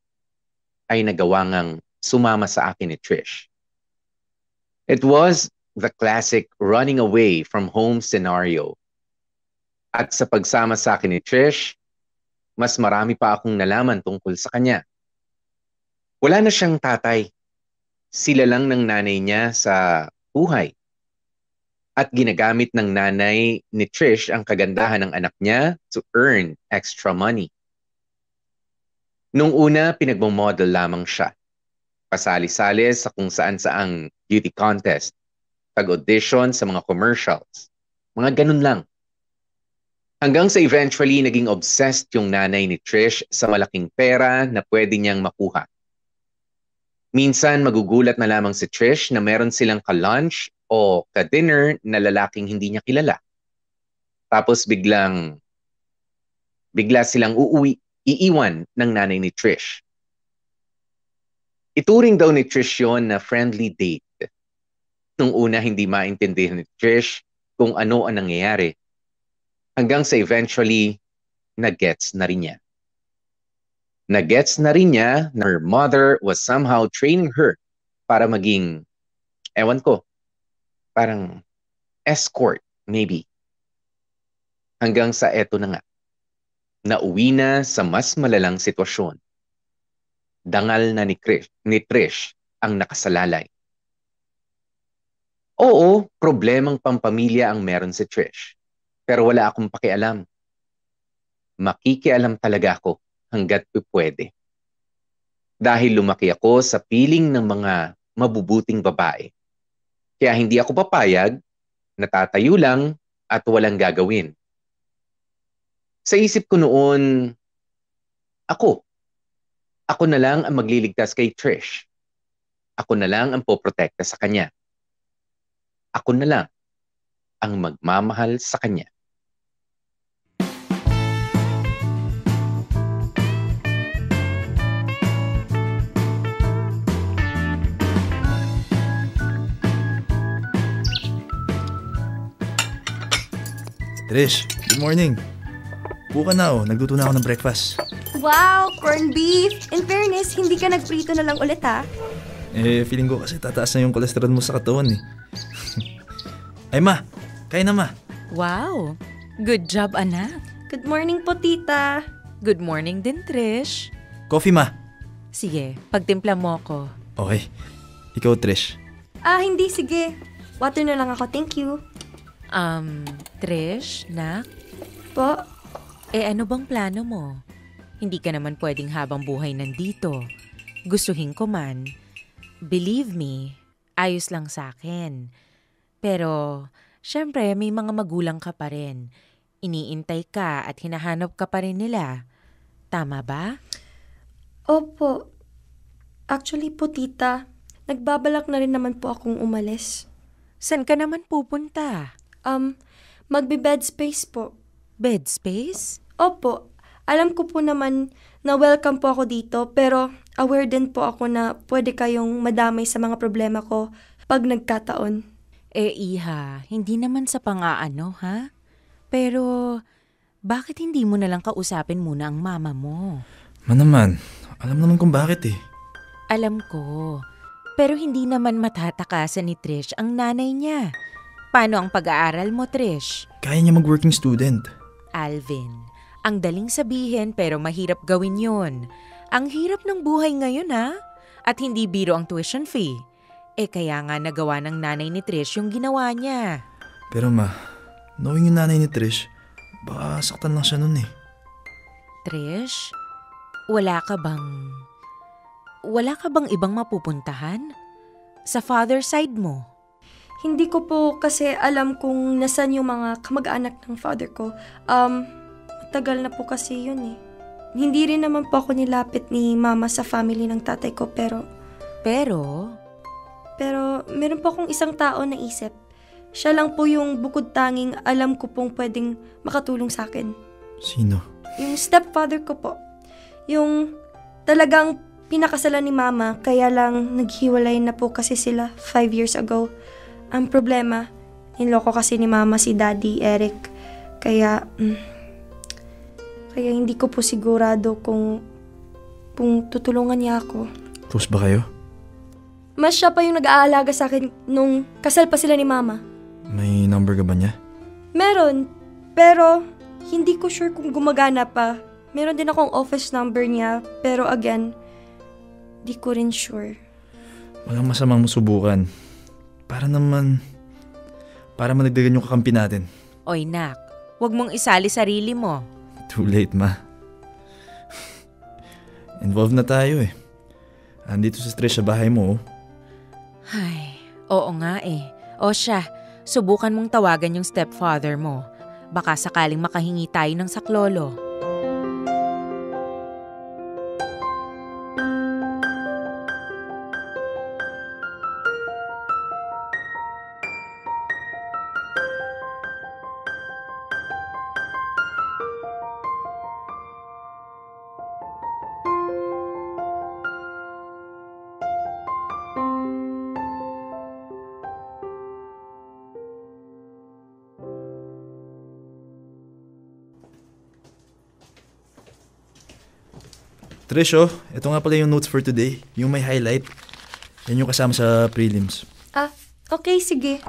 ay nagawa ngang sumama sa akin ni Trish. It was the classic running away from home scenario. At sa pagsama sa akin ni Trish, mas marami pa akong nalaman tungkol sa kanya. Wala na siyang tatay. Sila lang ng nanay niya sa buhay. At ginagamit ng nanay ni Trish ang kagandahan ng anak niya to earn extra money. Nung una, pinagmamodel lamang siya. Pasali-sali sa kung saan-saang beauty contest, tag-audition sa mga commercials, mga ganun lang. Hanggang sa eventually naging obsessed yung nanay ni Trish sa malaking pera na pwede niyang makuha. Minsan magugulat na lamang si Trish na meron silang ka-lunch o ka-dinner na lalaking hindi niya kilala. Tapos bigla silang iiwan ng nanay ni Trish. Ituring daw ni Trish yon na friendly date. Nung una hindi maintindihan ni Trish kung ano ang nangyayari. Hanggang sa eventually, nag-gets na rin niya. Nag-gets na rin niya na her mother was somehow training her para maging, ewan ko, parang escort, maybe. Hanggang sa eto na nga. Nauwi na sa mas malalang sitwasyon. Dangal na ni Trish ang nakasalalay. Oo, problemang pampamilya ang meron si Trish. Pero wala akong pakialam. Makikialam talaga ako hanggat pwede. Dahil lumaki ako sa piling ng mga mabubuting babae. Kaya hindi ako papayag, natatayo lang at walang gagawin. Sa isip ko noon, ako na lang ang magliligtas kay Trish. Ako na lang ang poprotekta sa kanya. Ako na lang ang magmamahal sa kanya. Trish, good morning. Buka na nagluto na ako ng breakfast. Wow, corned beef! In fairness, hindi ka nagprito na lang ulit ha? Feeling ko kasi tataas na yung kolesterol mo sa katawan eh. Ay ma, kain na ma. Wow, good job anak. Good morning po, tita. Good morning din, Trish. Coffee ma. Sige, pagtimpla mo ako. Okay, ikaw Trish. Hindi, sige. Water na lang ako, thank you. Trish, nak? Po? Ano bang plano mo? Hindi ka naman pwedeng habang buhay nandito. Gustuhin ko man. Believe me, ayos lang sa akin. Pero, syempre, may mga magulang ka pa rin. Iniintay ka at hinahanap ka pa rin nila. Tama ba? Opo. Actually po, tita, nagbabalak na rin naman po akong umalis. San ka naman pupunta? Magbe-bed space po. Bed space? Opo. Alam ko po naman na welcome po ako dito, pero aware din po ako na pwede kayong madamay sa mga problema ko pag nagkataon. Iha, hindi naman sa pang-aano, ha? Pero, bakit hindi mo nalang kausapin muna ang mama mo? Naman, alam naman kung bakit eh. Alam ko. Pero hindi naman matatakasan ni Trish ang nanay niya. Paano ang pag-aaral mo, Trish? Kaya niya mag-working student. Alvin, ang daling sabihin pero mahirap gawin yun. Ang hirap ng buhay ngayon ha? At hindi biro ang tuition fee. Kaya nga nagawa ng nanay ni Trish yung ginawa niya. Pero ma, knowing yung nanay ni Trish, baka saktan lang siya nun eh. Trish, wala ka bang ibang mapupuntahan? Sa father side mo? Hindi ko po kasi alam kung nasan yung mga kamag-anak ng father ko. Matagal na po kasi yun eh. Hindi rin naman po ako nilapit ni mama sa family ng tatay ko pero meron po akong isang tao na isip. Siya lang po yung bukod tanging alam ko pong pwedeng makatulong sa akin. Sino? Yung stepfather ko po. Yung talagang pinakasalan ni mama kaya lang naghiwalay na po kasi sila 5 years ago. Ang problema, niloko kasi ni mama si Daddy Eric. Kaya hindi ko po sigurado kung tutulungan niya ako. Close ba kayo? Mas siya pa yung nag-aalaga sa akin nung kasal pa sila ni mama. May number ka ba niya? Meron, pero hindi ko sure kung gumagana pa. Meron din akong office number niya, pero again, di ko rin sure. Walang masamang subukan. Para managdagan yung kakampi natin. Oy nak, wag mong isali sarili mo. Too late ma. Involved na tayo eh. Andito si Trish sa bahay mo. Ay, oo nga eh. O siya, subukan mong tawagan yung stepfather mo. Baka sakaling makahingi tayo ng saklolo. Trish, ito nga pala yung notes for today. Yung may highlight. Yan yung kasama sa prelims. Okay, sige.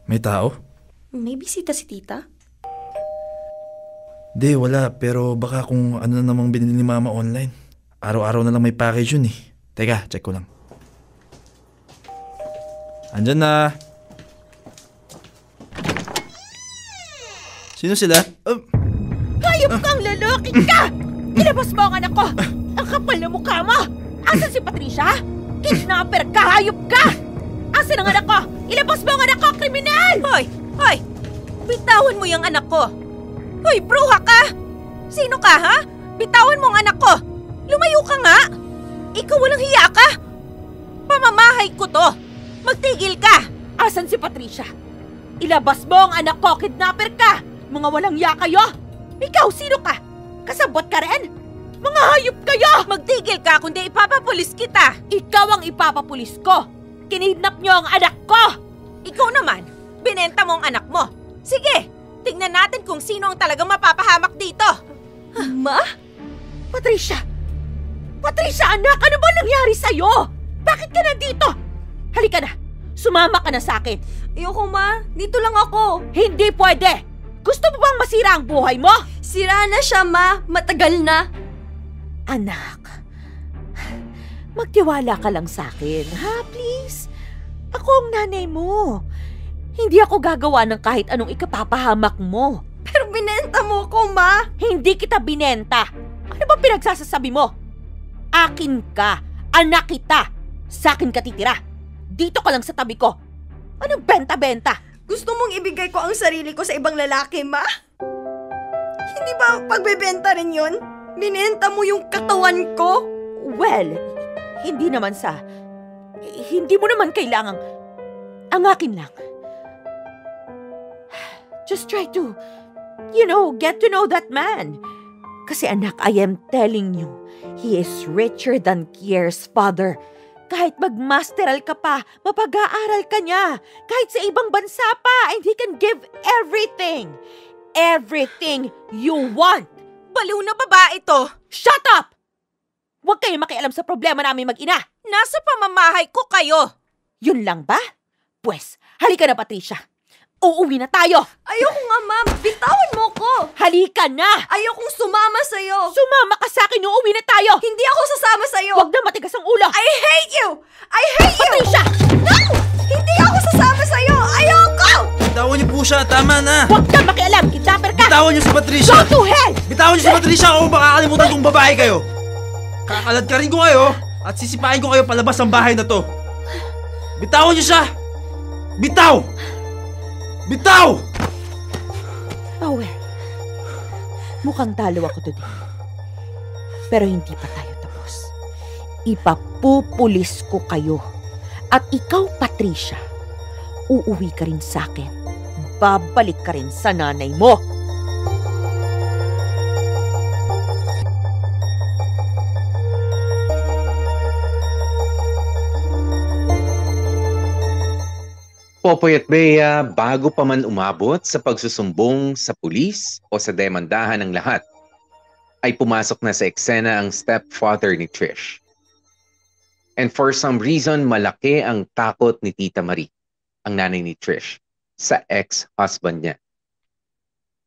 May tao? May bisita si tita? Di, wala. Pero baka kung ano na namang binili ni mama online. Araw-araw na lang may package yun eh. Teka, check ko lang. Andyan na. Sino sila? Hayop kang lalaki ka! Ilabas mo ang anak ko! Ang kapal na mukha mo! Asan si Patricia? Kidnapper ka! Hayop ka! Asan ang anak ko? Ilabas mo ang anak ko, kriminal! Hoy! Hoy! Bitawan mo yung anak ko! Hoy, bruha ka! Sino ka, ha? Bitawan mo ang anak ko! Lumayo ka nga! Ikaw walang hiya ka! Pamamahay ko to! Magtigil ka! Asan si Patricia? Ilabas mo ang anak ko, kidnapper ka! Mga walang hiya kayo! Ikaw, sino ka? Kasabot ka rin? Mga hayop kayo! Magtigil ka kundi ipapapulis kita! Ikaw ang ipapapulis ko! Kinidnap niyo ang anak ko! Ikaw naman, binenta mo ang anak mo. Sige, tingnan natin kung sino ang talagang mapapahamak dito. Ma? Patricia! Patricia, anak! Ano ba nangyari sa'yo? Bakit ka nandito? Halika na! Sumama ka na sa akin! Ayoko, Ma. Dito lang ako. Hindi pwede! Gusto mo bang masira ang buhay mo? Sira na siya, Ma. Matagal na. Anak, magtiwala ka lang sa akin, ha? Please? Ako ang nanay mo. Hindi ako gagawa ng kahit anong ikapapahamak mo. Pero binenta mo ko, Ma. Hindi kita binenta. Ano ba pinagsasasabi mo? Akin ka. Anak kita. Sa akin ka titira. Dito ka lang sa tabi ko. Anong benta-benta? Gusto mong ibigay ko ang sarili ko sa ibang lalaki, Ma? Hindi ba pagbebenta rin yun? Binenta mo yung katawan ko? Well, hindi naman sa... Hindi mo naman kailangang... Ang akin lang. Just try to, get to know that man. Kasi anak, I am telling you, he is richer than Kier's father. Kahit magmasteral ka pa, mapag-aaral ka niya. Kahit sa ibang bansa pa, and he can give everything. Everything you want. Baliw na babae to. Shut up! Huwag kayong makialam sa problema namin mag-ina. Nasa pamamahay ko kayo. Yun lang ba? Pwes, halika na, Patricia. Uuwi na tayo. Ayoko nga, Ma'am. Bitawan mo ko. Halika na. Ayokong sumama sa'yo. Sumama ka sa akin, uuwi na tayo. Hindi ako sasama sa'yo. Huwag na matigas ang ulo. I hate you! I hate you! Patricia! No! Hindi ako sasama sa'yo! Ayoko! Bitawan niyo po siya, tama na! Huwag ka makialam, kidnapper ka! Bitawan niyo si Patricia! Go to hell! Bitawan niyo si Patricia o makakalimutan kong babae kayo! Kakalad ka rin ko kayo at sisipain ko kayo palabas ng bahay na to. Bitawan niyo siya! Bitaw! Bitaw! Oh well, mukhang talo ako today. Pero hindi pa tayo tapos. Ipapupulis ko kayo. At ikaw, Patricia, uuwi ka rin sa akin. Babalik ka rin sa nanay mo. Popoy at Bea, bago pa man umabot sa pagsusumbong sa pulis o sa demandahan ng lahat, ay pumasok na sa eksena ang stepfather ni Trish. And for some reason, malaki ang takot ni Tita Marie, ang nanay ni Trish, sa ex-husband niya.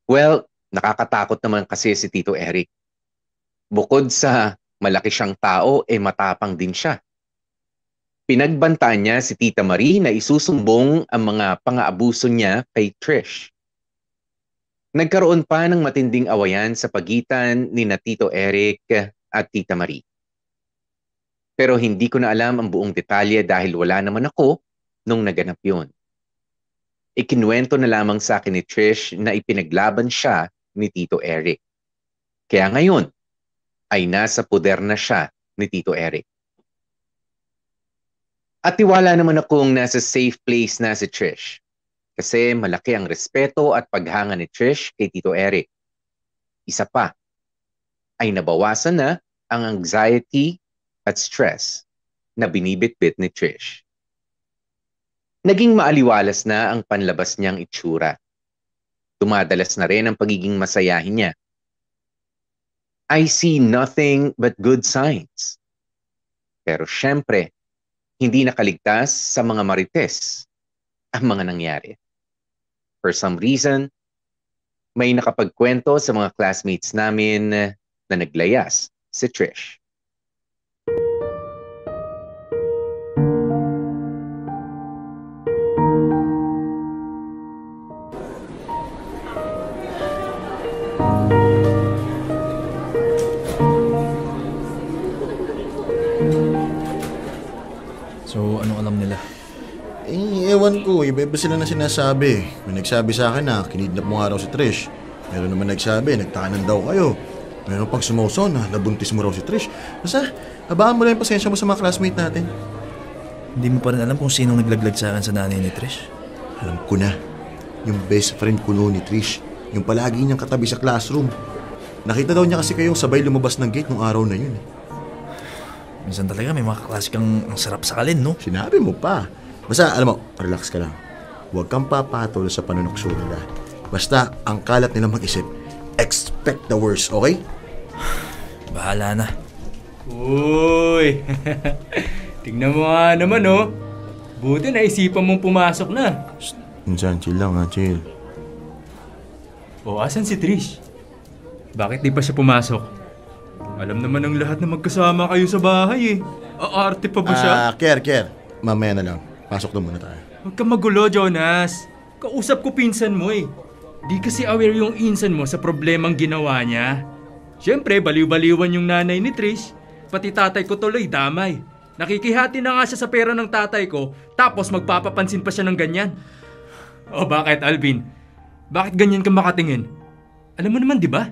Well, nakakatakot naman kasi si Tito Eric. Bukod sa malaki siyang tao, matapang din siya. Pinagbantaan niya si Tita Marie na isusumbong ang mga pang-aabuso niya kay Trish. Nagkaroon pa ng matinding awayan sa pagitan ni na Tito Eric at Tita Marie. Pero hindi ko na alam ang buong detalye dahil wala naman ako nung naganap yun. Ikinuwento na lamang sa akin ni Trish na ipinaglaban siya ni Tito Eric. Kaya ngayon ay nasa puder na siya ni Tito Eric. At tiwala naman akong nasa safe place na si Trish. Kasi malaki ang respeto at paghanga ni Trish kay Tito Eric. Isa pa, ay nabawasan na ang anxiety at stress na binibitbit ni Trish. Naging maaliwalas na ang panlabas niyang itsura. Dumadalas na rin ang pagiging masayahin niya. I see nothing but good signs. Pero syempre, hindi nakaligtas sa mga marites ang mga nangyari. For some reason, may nakapagkwento sa mga classmates namin na naglayas si Trish. anong alam nila. Ewan ko. Iba-iba sila na sinasabi. May nagsabi sa akin na kinidnap mo nga raw si Trish. Meron naman nagsabi, nagtahanan daw kayo. Meron pang sumuso na nabuntis mo raw si Trish. Basta, habaan mo lang yung pasensya mo sa mga classmate natin. Hindi mo pa rin alam kung sinong naglaglag sa akin sa nanay ni Trish? Alam ko na. Yung best friend ko noon ni Trish. Yung palagi niyang katabi sa classroom. Nakita daw niya kasi kayong sabay lumabas ng gate nung araw na yun. Minsan talaga may mga kaklase kang ang sarap sakalin, no? Sinabi mo pa. Basta, alam mo, relax ka lang. Huwag kang papatol sa panunukso nila. Basta, ang kalat nila mag-isip, expect the worst, okay? Bahala na. Uy! Tingnan mo nga naman, oh. Buti naisipan mong pumasok na. Minsan, chill lang ha, chill. O, asan si Trish? Bakit di pa siya pumasok? Alam naman ng lahat na magkasama kayo sa bahay eh. Aarte pa ba siya? Care. Mamaya na lang. Pasok na muna tayo. Huwag kang magulo, Jonas. Kausap ko pinsan mo eh. Di kasi aware yung insan mo sa problemang ginawa niya. Siyempre, baliw-baliwan yung nanay ni Trish. Pati tatay ko tuloy damay. Nakikihati na nga siya sa pera ng tatay ko, tapos magpapapansin pa siya ng ganyan. O bakit, Alvin? Bakit ganyan ka makatingin? Alam mo naman, di ba?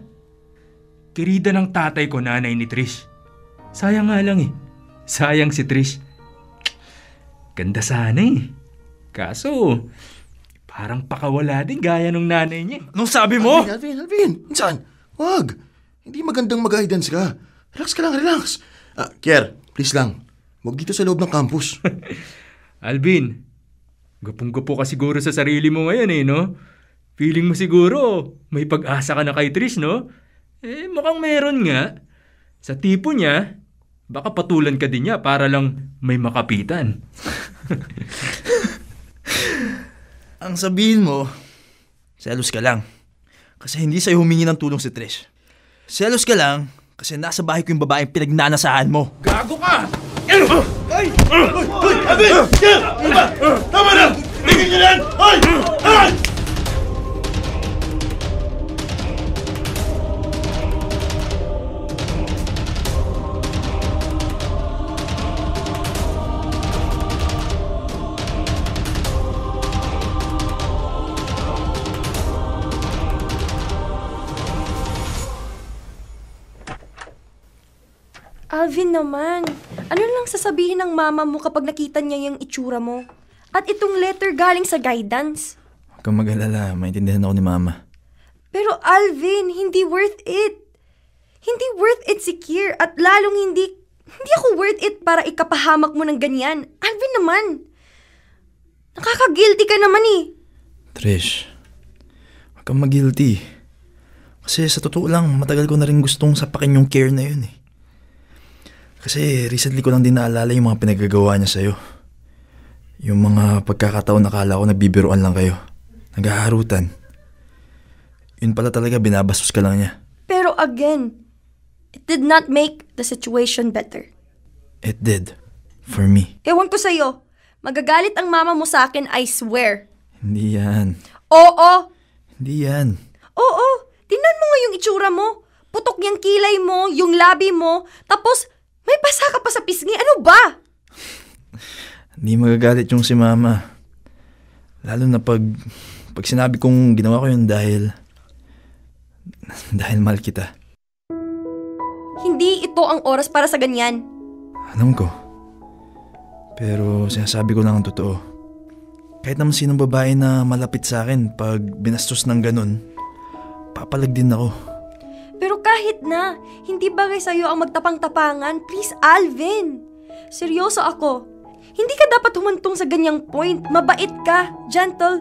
Kirida ng tatay ko, nanay ni Trish. Sayang nga lang eh. Sayang si Trish. Ganda sana eh. Kaso, parang pakawala din gaya ng nanay niya. Anong sabi mo? Alvin, saan? Wag. Hindi magandang mag-guidance ka. Relax ka lang, relax. Kier, please lang. Huwag dito sa loob ng campus. Alvin, gupong-gupo ka siguro sa sarili mo ngayon eh, no? Feeling mo siguro, may pag-asa ka na kay Trish, no? Eh, mukhang meron nga. Sa tipo niya, baka patulan ka din niya para lang may makapitan. Ang sabihin mo, selos ka lang. Kasi hindi sa'yo humingi ng tulong si Trish. Selos ka lang kasi nasa bahay ko yung babaeng pinagnanasahan mo. Gago ka! Ay! Alvin! Kier! Tama na! Tingin niyo yan! Ay! Ay! Alvin naman, ano lang sasabihin ng mama mo kapag nakita niya yung itsura mo? At itong letter galing sa guidance. Huwag kang mag-alala, maintindihan ako ni mama. Pero Alvin, hindi worth it. Hindi worth it si Kier at lalong hindi ako worth it para ikapahamak mo ng ganyan. Alvin naman, nakaka-guilty ka naman eh. Trish, huwag kang mag-guilty. Kasi sa totoo lang, matagal ko na rin gustong sapakin yung Kier na yun eh. Kasi recently ko lang din naalala yung mga pinagagawa niya sa'yo. Yung mga pagkakataon nakala ko nagbibiruan lang kayo. Naghaharutan. Yun pala talaga binabastos ka lang niya. Pero again, it did not make the situation better. It did. For me. Ewan ko sa'yo. Magagalit ang mama mo sa akin, I swear. Hindi yan. Oo! Hindi yan. Oo! Tingnan mo nga yung itsura mo. Putok yung kilay mo, yung labi mo, tapos may basa ka pa sa pisngi. Ano ba? Hindi magagalit yung si mama. Lalo na pag sinabi kong ginawa ko yun dahil mahal kita. Hindi ito ang oras para sa ganyan. Alam ko. Pero sinasabi ko lang ang totoo. Kahit naman sinong babae na malapit sa akin pag binastos ng ganun, papalag din ako. Pero kahit na, hindi bagay sa'yo ang magtapang-tapangan. Please, Alvin. Seryoso ako. Hindi ka dapat humantong sa ganyang point. Mabait ka, gentle.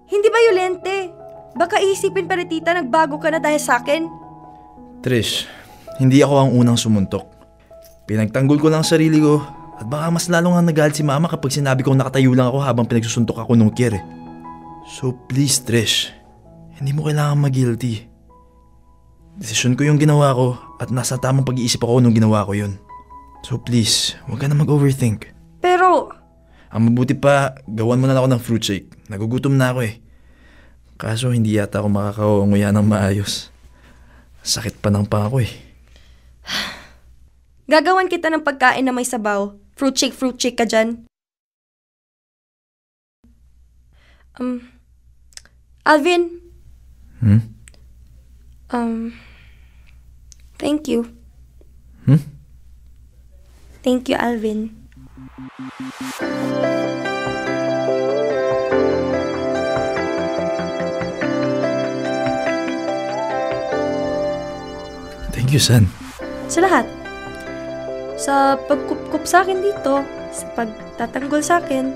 Hindi violente. Baka isipin pa ni tita nagbago ka na dahil sa akin. Trish, hindi ako ang unang sumuntok. Pinagtanggol ko lang sarili ko at baka mas lalo nga nagalit si mama kapag sinabi kong nakatayo lang ako habang pinagsusuntok ako nung Kier. So please, Trish, hindi mo kailangan mag-guilty. Desisyon ko yung ginawa ko at nasa tamang pag-iisip ako nung ginawa ko yun. So please, huwag ka na mag-overthink. Pero ang mabuti pa, gawan mo na ako ng fruit shake. Nagugutom na ako eh. Kaso hindi yata ako makakaunguya ng maayos. Sakit pa ng pangako eh. gagawan kita ng pagkain na may sabaw. Fruit shake ka dyan. Alvin, Hmm? thank you. Thank you, Alvin. Thank you, San. Sa lahat. Sa pagkup-kup sa akin dito, sa pagtatanggol sa akin,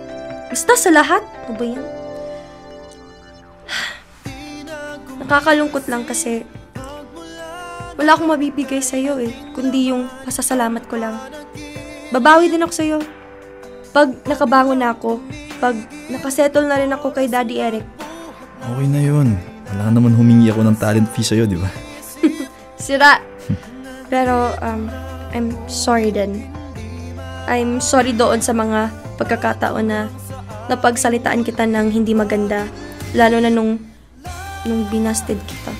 basta sa lahat. Ano ba yan? Nakakalungkot lang kasi wala akong mabibigay sa'yo kundi yung pasasalamat ko lang. Babawi din ako sa'yo. Pag nakabangon na ako, pag nakasettle na rin ako kay Daddy Eric. Okay na yun. Wala naman humingi ako ng talent fee sa'yo, di ba? Sira. Pero, I'm sorry din. I'm sorry doon sa mga pagkakataon na napagsalitaan kita ng hindi maganda. Lalo na nung binasted kita.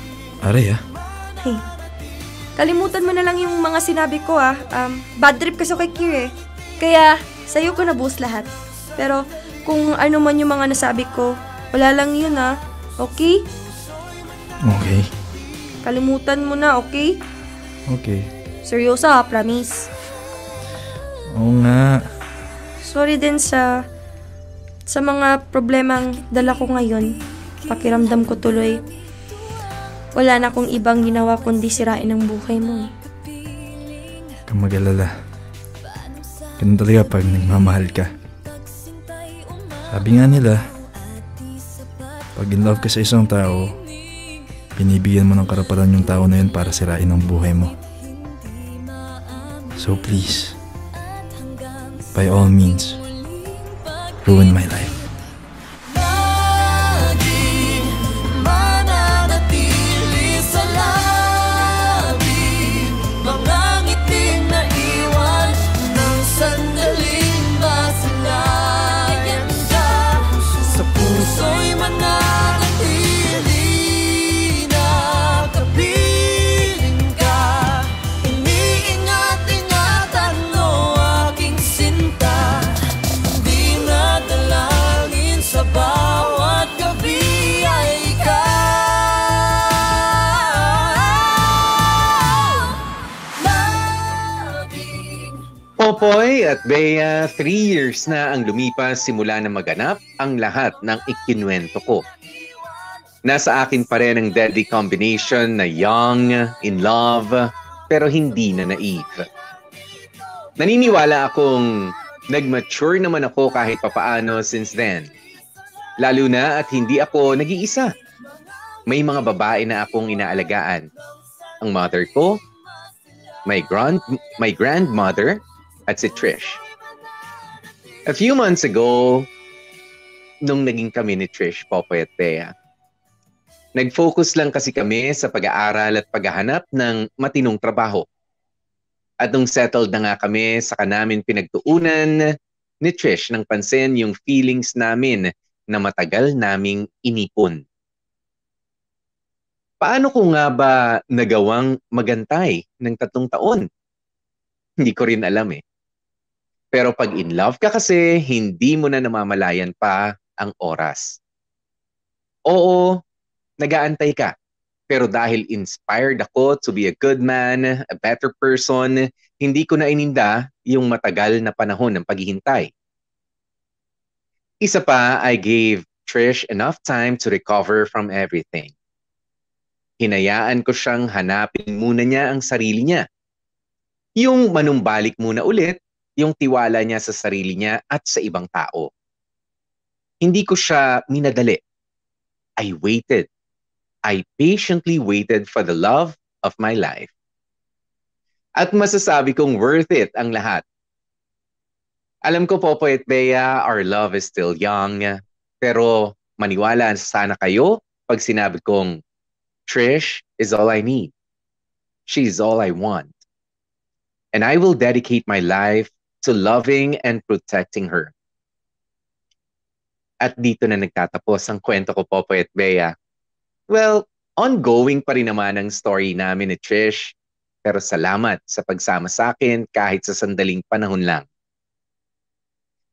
Aray Hey, kalimutan mo na lang yung mga sinabi ko bad trip kasi kay Kier Kaya, sa'yo ko nabuhos lahat. Pero, kung ano man yung mga nasabi ko, wala lang yun Okay? Okay. Kalimutan mo na, okay? Okay. Seryoso promise. Oo nga. Sorry din sa mga problemang dala ko ngayon. Pakiramdam ko tuloy wala na akong ibang ginawa kundi sirain ang buhay mo. Huwag kang mag-alala. Ganun talaga pag nagmamahal ka. Sabi nga nila, pag in love ka sa isang tao, binibigyan mo ng karapatan yung tao na yun para sirain ang buhay mo. So please, by all means, ruin my life. Popoy at Bea, 3 years na ang lumipas simula na maganap ang lahat ng ikinuwento ko. Nasa akin pa rin ang deadly combination na young, in love, pero hindi na naive. Naniniwala akong nag-mature naman ako kahit papaano since then. Lalo na at hindi ako nag-iisa. May mga babae na akong inaalagaan. Ang mother ko, my grandmother, at si Trish. A few months ago, nung naging kami ni Trish, Popoy at Bea, nag-focus lang kasi kami sa pag-aaral at paghahanap ng matinong trabaho. At nung settled na nga kami, saka namin pinagtuunan ni Trish ng pansin yung feelings namin na matagal naming inipon. Paano ko nga ba nagawang magantay ng 3 taon? Hindi ko rin alam Pero pag in love ka kasi, hindi mo na namamalayan pa ang oras. Oo, nag-aantay ka. Pero dahil inspired ako to be a good man, a better person, hindi ko na ininda yung matagal na panahon ng paghihintay. Isa pa, I gave Trish enough time to recover from everything. Hinayaan ko siyang hanapin muna niya ang sarili niya. Yung manumbalik muna ulit, yung tiwala niya sa sarili niya at sa ibang tao. Hindi ko siya minadali. I waited. I patiently waited for the love of my life. At masasabi kong worth it ang lahat. Alam ko, Popoy at Bea, our love is still young. Pero maniwala sana kayo pag sinabi kong Trish is all I need. She's all I want. And I will dedicate my life to loving and protecting her. At dito na nagtatapos ang kwento ko, Popoy at Bea. Well, ongoing pa rin naman ang story namin ni Trish. Pero salamat sa pagsama sa akin kahit sa sandaling panahon lang.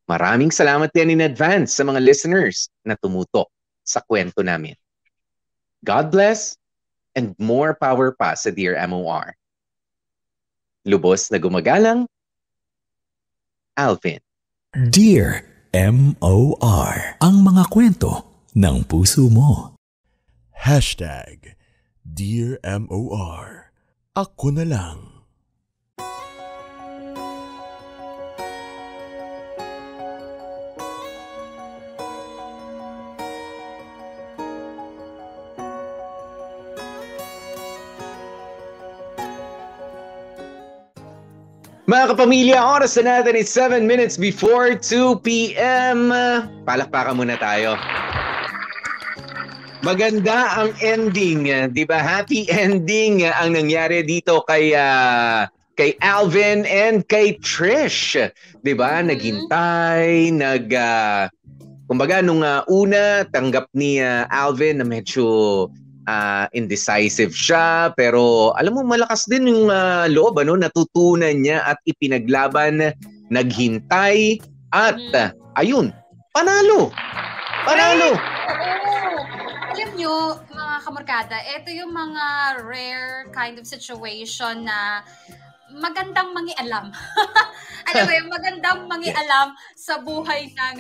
Maraming salamat din in advance sa mga listeners na tumutok sa kwento namin. God bless and more power pa sa Dear MOR. Lubos na gumagalang, Alvin. Dear MOR, ang mga kwento ng puso mo. Dear MOR, ako na lang. Mga kapamilya, oras na natin is 7 minutes before 2 p.m. Palakpakan muna tayo. Maganda ang ending, di ba? Happy ending ang nangyari dito kay Alvin and kay Trish. Di ba? Naghintay, kumbaga nung una, tanggap ni Alvin na medyo indecisive siya, pero alam mo malakas din yung loob, natutunan niya at ipinaglaban, naghintay at ayun, panalo. Oo. Alam nyo, mga kamorkada, ito yung mga rare kind of situation na magandang mangialam. Alam mo yung magandang mangialam sa buhay ng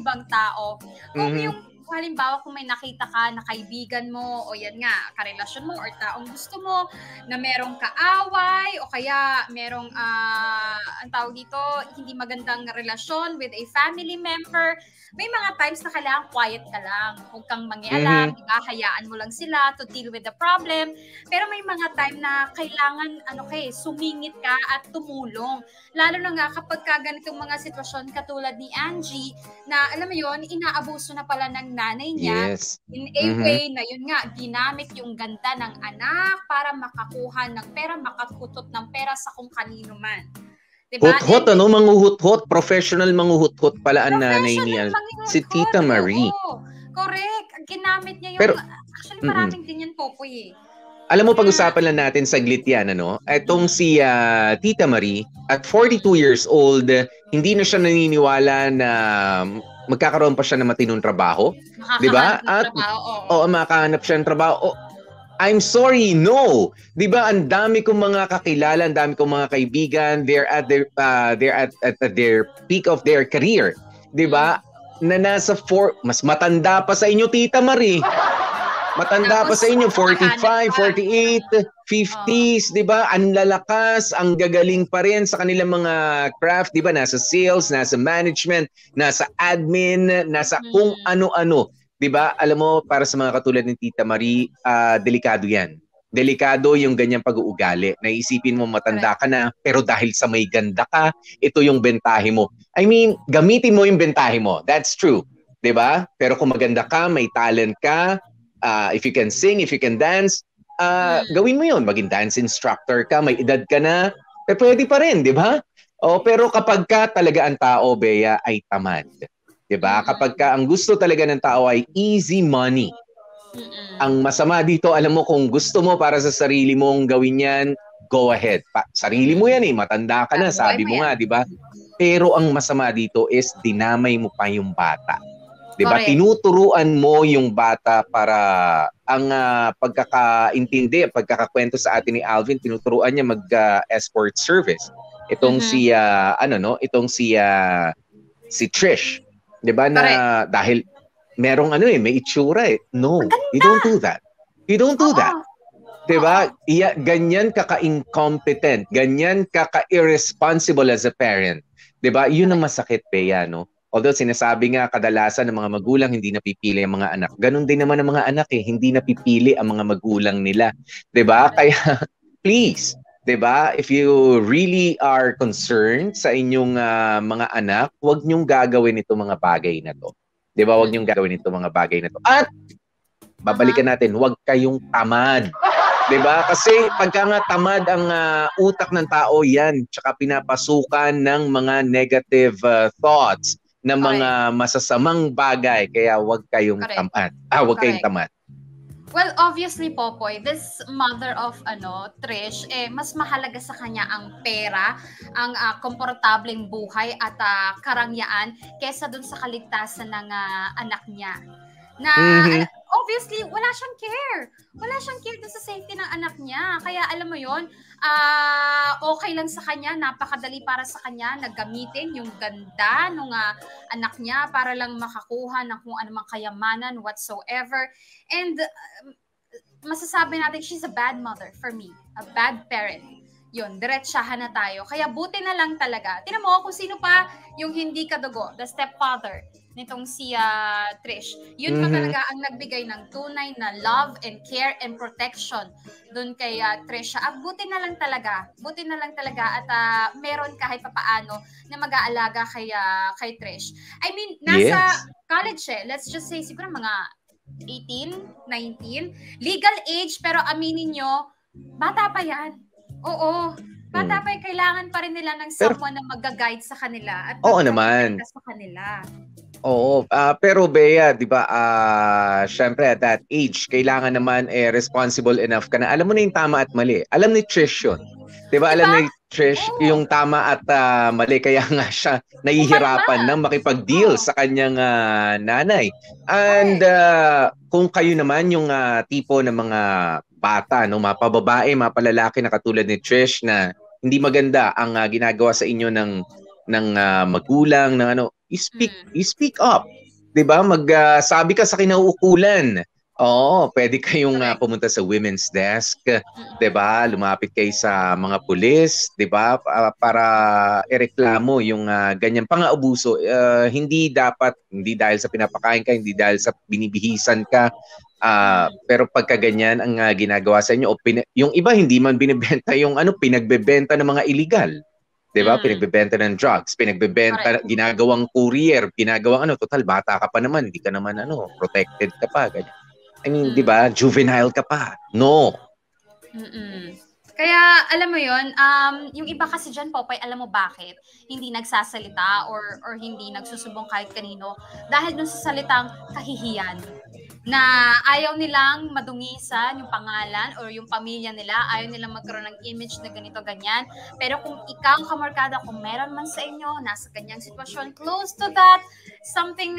ibang tao. Kung yung halimbawa kung may nakita ka na kaibigan mo o yan nga, karelasyon mo or taong gusto mo na merong kaaway o kaya merong ang tawag dito, hindi magandang relasyon with a family member, may mga times na kailangan quiet ka lang. Huwag kang mangialam, hayaan mo lang sila to deal with the problem. Pero may mga time na kailangan sumingit ka at tumulong. Lalo na nga kapag ganitong mga sitwasyon katulad ni Angie na alam mo yon, inaabuso na pala ng nanay niya in a way na yun nga, ginamit yung ganda ng anak para makakuha ng pera, makakutot ng pera sa kung kanino man. Diba? Hot-hot, manguhut-hot. Professional manguhut-hot pala ang nanay niya. Si Tita Marie. Oo. Correct. Ginamit niya yung... Pero, actually, maraming din yan, Popoy. Alam mo, pag-usapan lang natin saglit yan, Etong si Tita Marie, at 42 years old, hindi na siya naniniwala na magkakaroon pa siya ng matinong trabaho. Diba? At makahanap siya ng trabaho. I'm sorry, no. 'Di ba? Ang dami kong mga kakilala, ang dami kong mga kaibigan, they're at their peak of their career. 'Di ba? Na nasa mas matanda pa sa inyo, Tita Marie. Matanda pa sa inyo, 45, 48, 50s, 'di ba? Ang lalakas, ang gagaling pa rin sa kanilang mga craft, 'di ba? Nasa sales, nasa management, nasa admin, nasa kung ano-ano. Diba? Alam mo, para sa mga katulad ni Tita Marie, delikado yan. Delikado yung ganyang pag-uugali. Naisipin mo matanda ka na, pero dahil sa may ganda ka, ito yung bentahe mo. I mean, gamitin mo yung bentahe mo. That's true. Diba? Pero kung maganda ka, may talent ka, if you can sing, if you can dance, gawin mo yun. Maging dance instructor ka, may edad ka na, pwede pa rin, diba? Pero kapag ka talaga ang tao, Bea, ay tamad. Diba? Kapag ang gusto talaga ng tao ay easy money. Ang masama dito, alam mo, kung gusto mo para sa sarili mong gawin yan, go ahead. Sarili mo yan matanda ka na, sabi mo nga, diba? Pero ang masama dito is dinamay mo pa yung bata. Diba? Correct. Tinuturuan mo yung bata para ang pagkakaintindi, pagkakakwento sa atin ni Alvin, tinuturuan niya mag-escort service. Itong si Trish. 'Di ba na dahil merong may itsura No, you don't do that. You don't do that. 'Di ba? Ganyan ka-incompetent, ganyan ka-irresponsible as a parent. 'Di ba? 'Yun ang masakit, Bea, no? Although sinasabi nga kadalasan ng mga magulang hindi napipili ang mga anak. Ganun din naman ang mga anak hindi napipili ang mga magulang nila. 'Di ba? Kaya please, 'di ba? If you really are concerned sa inyong mga anak, huwag niyong gagawin itong mga bagay na 'to. 'Di ba? Huwag niyong gagawin itong mga bagay na 'to. At babalikan natin, huwag kayong tamad. 'Di ba? Kasi pagka nga tamad ang utak ng tao, yan, tsaka pinapasukan ng mga negative thoughts, ng mga masasamang bagay. Kaya huwag kayong tamad. Huwag kayong tamad. Well, obviously, Popoy, this mother of Trish, mas mahalaga sa kanya ang pera, ang komportableng buhay at karangyaan kesa dun sa kaligtasan ng anak niya. Na obviously, wala siyang care. Wala siyang care dun sa safety ng anak niya. Kaya alam mo yon, okay lang sa kanya, napakadali para sa kanya na gamitin yung ganda ng anak niya para lang makakuha ng kung anumang kayamanan whatsoever. And masasabi natin, she's a bad mother for me. A bad parent. Yun, diretsahan na tayo. Kaya buti na lang talaga. Tingnan mo kung sino pa yung hindi kadugo, the stepfather nitong si Trish. Yun pa talaga ang nagbigay ng tunay na love and care and protection doon kay Trisha. At buti na lang talaga at meron kahit papaano na mag-aalaga kay Trish. I mean, nasa college let's just say siguro mga 18, 19, legal age, pero aminin nyo, bata pa yan. Oo. Bata pa kailangan pa rin nila ng someone na mag-guide sa kanila at mag-protect sa kanila. Oo. Pero Bea, di ba, syempre at that age, kailangan naman responsible enough ka na. Alam mo na yung tama at mali. Alam ni Trish yun. Di ba? Alam ni Trish yung tama at mali. Kaya nga siya nahihirapan ng makipag-deal sa kanyang nanay. And kung kayo naman yung tipo ng mga bata, no, mapababae, mapalalaki na katulad ni Trish na hindi maganda ang ginagawa sa inyo ng magulang, ng ano, you speak up. 'Di ba? Magsabi ka sa kinauukulan. Oo, pwede kayong pumunta sa women's desk, 'di ba? Lumapit kayo sa mga pulis, 'di ba? Para ireklamo yung ganyan pang-aabuso. Hindi dahil sa pinapakain ka, hindi dahil sa binibihisan ka. Pero pagka ganyan ang ginagawa sa inyo, yung iba hindi man binebenta yung pinagbebenta ng mga illegal. 'Di ba? Pinagbebenta ng drugs, pinagbebenta, ginagawang courier, ginagawang total bata ka pa naman, hindi ka naman protected ka pa, ganyan. I mean, 'di ba? Juvenile ka pa. No. Kaya alam mo 'yon, yung iba kasi diyan, Popeye, alam mo bakit hindi nagsasalita or hindi nagsusubong kahit kanino? Dahil dun sa salitang kahihiyan. Na ayaw nilang madungisan yung pangalan or yung pamilya nila, ayaw nilang magkaroon ng image na ganito, ganyan. Pero kung ikaw ang kamarkada, kung meron man sa inyo, nasa kanyang sitwasyon, close to that, something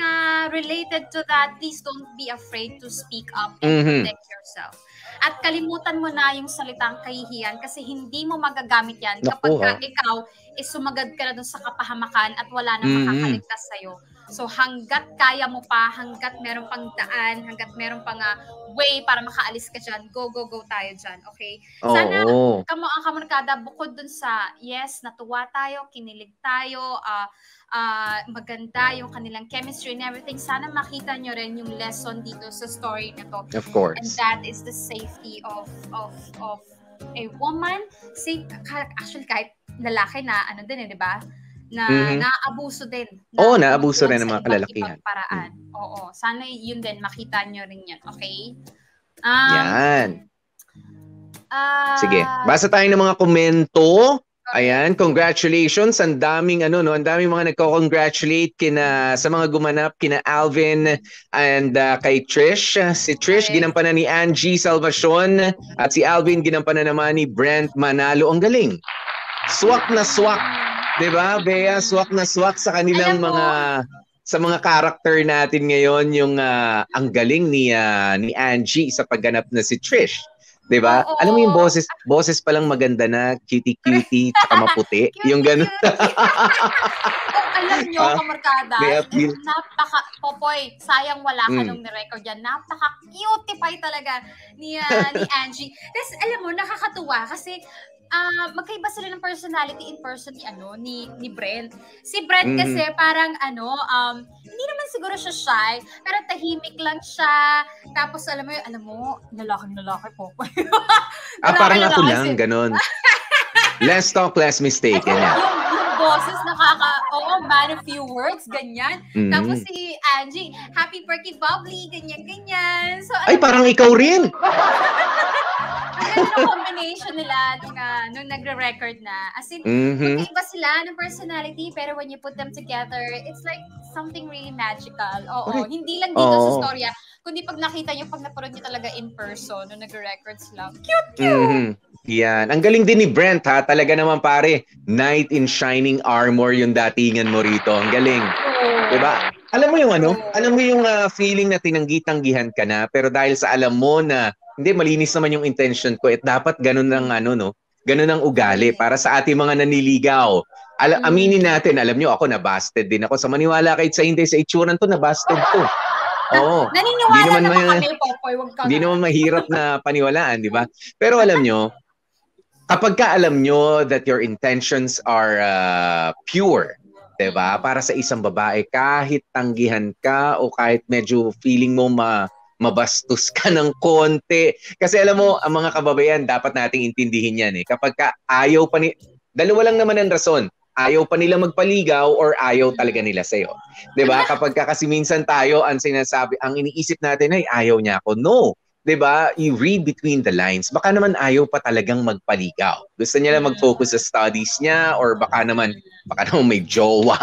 related to that, please don't be afraid to speak up and protect yourself. At kalimutan mo na yung salitang kahihiyan kasi hindi mo magagamit yan kapag ikaw sumagad ka na dun sa kapahamakan at wala nang makakaligtas sa'yo. So hanggat kaya mo pa, hanggat meron pang daan, hanggat meron pang way para makaalis ka dyan, go tayo dyan, okay? Sana ang kamarkada, bukod dun sa yes, natuwa tayo, kinilig tayo, maganda yung kanilang chemistry and everything, sana makita nyo rin yung lesson dito sa story na to. Of course. And that is the safety of a woman. Actually, kahit lalaki na, di ba? Na naabuso din. Naabuso rin ng mga kalalakihan. Paraan. Oo. Sana yun din, makita nyo rin yan. Okay? Yan. Sige. Basa tayo ng mga komento. Ayan, congratulations. Ang daming ang daming mga nagko-congratulate sa mga gumanap kina Alvin and kay Trish. Si Trish ginampanan ni Angie Salvacion at si Alvin ginampanan naman ni Brent Manalo. Ang galing. Swak na swak. 'Di ba? Bea, swak na swak sa kanilang mga karakter natin ngayon, yung ang galing ni Angie sa pagganap na si Trish. 'Di ba? Alam mo yung boses pa lang maganda na, cutie tsaka maputi, yung ganun. Alam nyo, kamarkada, Popoy, sayang wala ka nung ni-record yan. Napaka-cutie talaga ni Angie. Tapos alam mo, nakakatuwa kasi magkaiba sila ng personality in person ni Brent. Si Brent kasi parang hindi naman siguro siya shy, pero tahimik lang siya. Tapos alam mo, lalaki po. Parang ako lang, ganun. Less talk, less mistake. Yung boses man of few words, ganyan. Tapos si Angie, happy, perky, bubbly, ganyan. So, parang ikaw rin. Ang combination nila nung nagre-record na. As in, magkaiba sila ng personality, pero when you put them together, it's like something really magical. Hindi lang dito sa storya, kundi pag nakita nyo, pag napanood nyo talaga in person, nung nagre-record sila. Cute! Yan. Ang galing din ni Brent, ha? Talaga naman, pare, knight in shining armor yung datingan mo rito. Ang galing. Diba? Alam mo yung alam mo yung feeling na tinanggi-tanggihan ka na, pero dahil sa alam mo na, hindi, malinis naman yung intention ko, at dapat ganun ng ganun ang ugali para sa ating mga naniligaw. Aminin natin, alam nyo, ako nabasted din ako. Sa maniwala kahit sa hindi, sa itsuran to, nabasted to. Oo. Naniniwala naman kami, Popoy. Hindi naman mahirap na paniwalaan, di ba? Pero alam nyo, kapag ka alam nyo that your intentions are pure, di ba? Para sa isang babae, kahit tanggihan ka o kahit medyo feeling mo mabastos ka ng konti. Kasi alam mo, ang mga kababayan, dapat nating intindihin yan eh. Kapag ka ayaw pa dalawa lang naman ang rason. Ayaw pa nila magpaligaw or ayaw talaga nila sa'yo. Diba? Kapag kasi minsan tayo, ang sinasabi, ang iniisip natin ay ayaw niya ako. No. Diba? You read between the lines. Baka naman ayaw pa talagang magpaligaw. Gusto niya lang mag-focus sa studies niya or baka naman may jowa.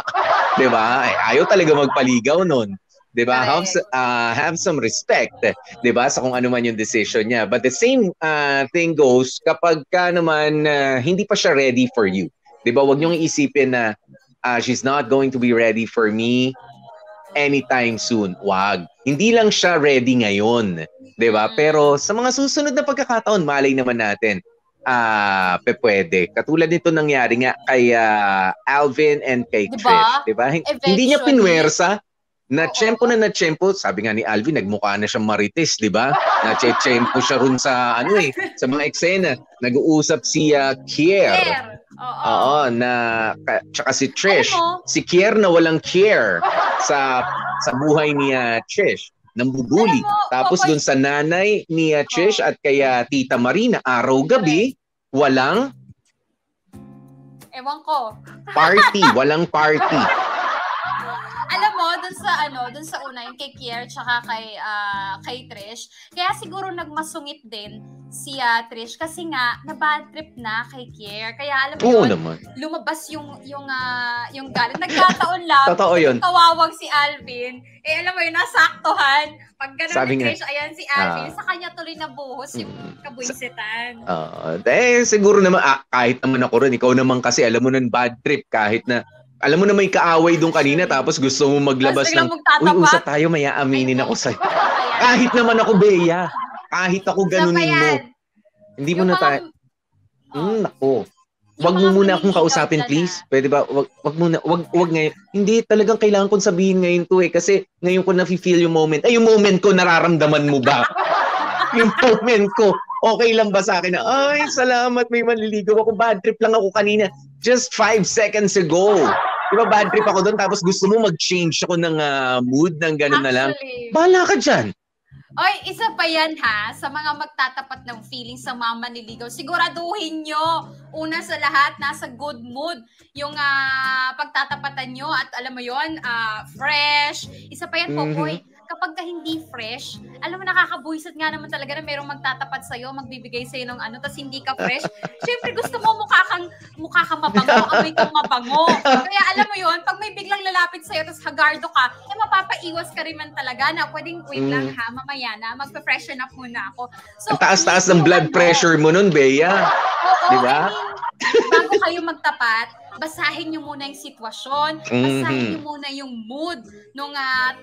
Diba? Ay, ayaw talaga magpaligaw nun. Diba? Have some respect. Diba? Sa kung ano man yung decision niya. But the same thing goes kapag ka naman hindi pa siya ready for you. Diba, wag niyong iisipin na she's not going to be ready for me anytime soon. Wag. Hindi lang siya ready ngayon. Diba? Pero sa mga susunod na pagkakataon, malay naman natin, pwede. Katulad nito nangyari nga kay Alvin and kay Trish. Diba? Hindi niya pinwersa. Na-tsempo, sabi nga ni Alvin, nagmukha na siyang marites, di ba? Na-tsempo siya rin sa, sa mga eksena. Nag-uusap si Kier. Oo, tsaka si Trish. Si Kier na walang care sa buhay ni Trish. Nambubuli. Tapos dun sa nanay ni Trish at kaya Tita Marina, araw-gabi, walang ewan ko. Walang party. Alam mo, dun sa una, yung kay Kier tsaka kay Trish, kaya siguro nagmasungit din si Trish kasi nga na-bad trip na kay Kier. Kaya alam mo yun, lumabas yung galit. Nagkataon lang. Totoo yun. Kawawag si Alvin. Alam mo yun, nasaktuhan. Pag gano'n ni Trish, ayan si Alvin, sa kanya tuloy na buhos yung kabuisitan. Siguro naman, kahit naman ako rin, ikaw naman kasi, alam mo nun, bad trip kahit na alam mo na may kaaway doon kanina tapos gusto mo maglabas ng, usap tayo, may aaminin ako sa'yo. Kahit naman ako, Bea. Kahit ako ganunin mo. Hindi mo na tayo. Nako. Wag mo muna akong kausapin, please. Pwede ba? Wag muna. Wag ngayon. Hindi talagang kailangan kong sabihin ngayon to eh. Kasi ngayon ko na-feel yung moment. Yung moment ko, nararamdaman mo ba? Yung moment ko, okay lang ba sa akin na, ay, salamat, may manliligaw ako. Bad trip lang ako kanina. Just 5 seconds ago. Diba bad trip ako doon tapos gusto mo mag-change ako ng mood ng gano'n na lang. Bahala ka dyan. Oy, isa pa yan ha, sa mga magtatapat ng feelings sa mga manliligaw. Siguraduhin nyo, una sa lahat, nasa good mood yung pagtatapatan nyo at alam mo yon, fresh. Isa pa yan, Popoy. Kapag ka hindi fresh, alam mo, nakakabuisit nga naman talaga na merong magtatapat sa'yo, magbibigay sa'yo ng tapos hindi ka fresh. Siyempre, gusto mo mukha kang mabango, amoy kang mabango. Kaya alam mo yun, pag may biglang lalapit sa'yo, tapos hagardo ka, mapapaiwas ka rin man talaga na pwedeng wait lang ha, mamaya na, magpa-freshen up muna ako. So, ang taas-taas ng blood pressure mo nun, Bea. Oo, diba? Bago kayo magtapat, basahin nyo muna yung sitwasyon, basahin nyo muna yung mood ng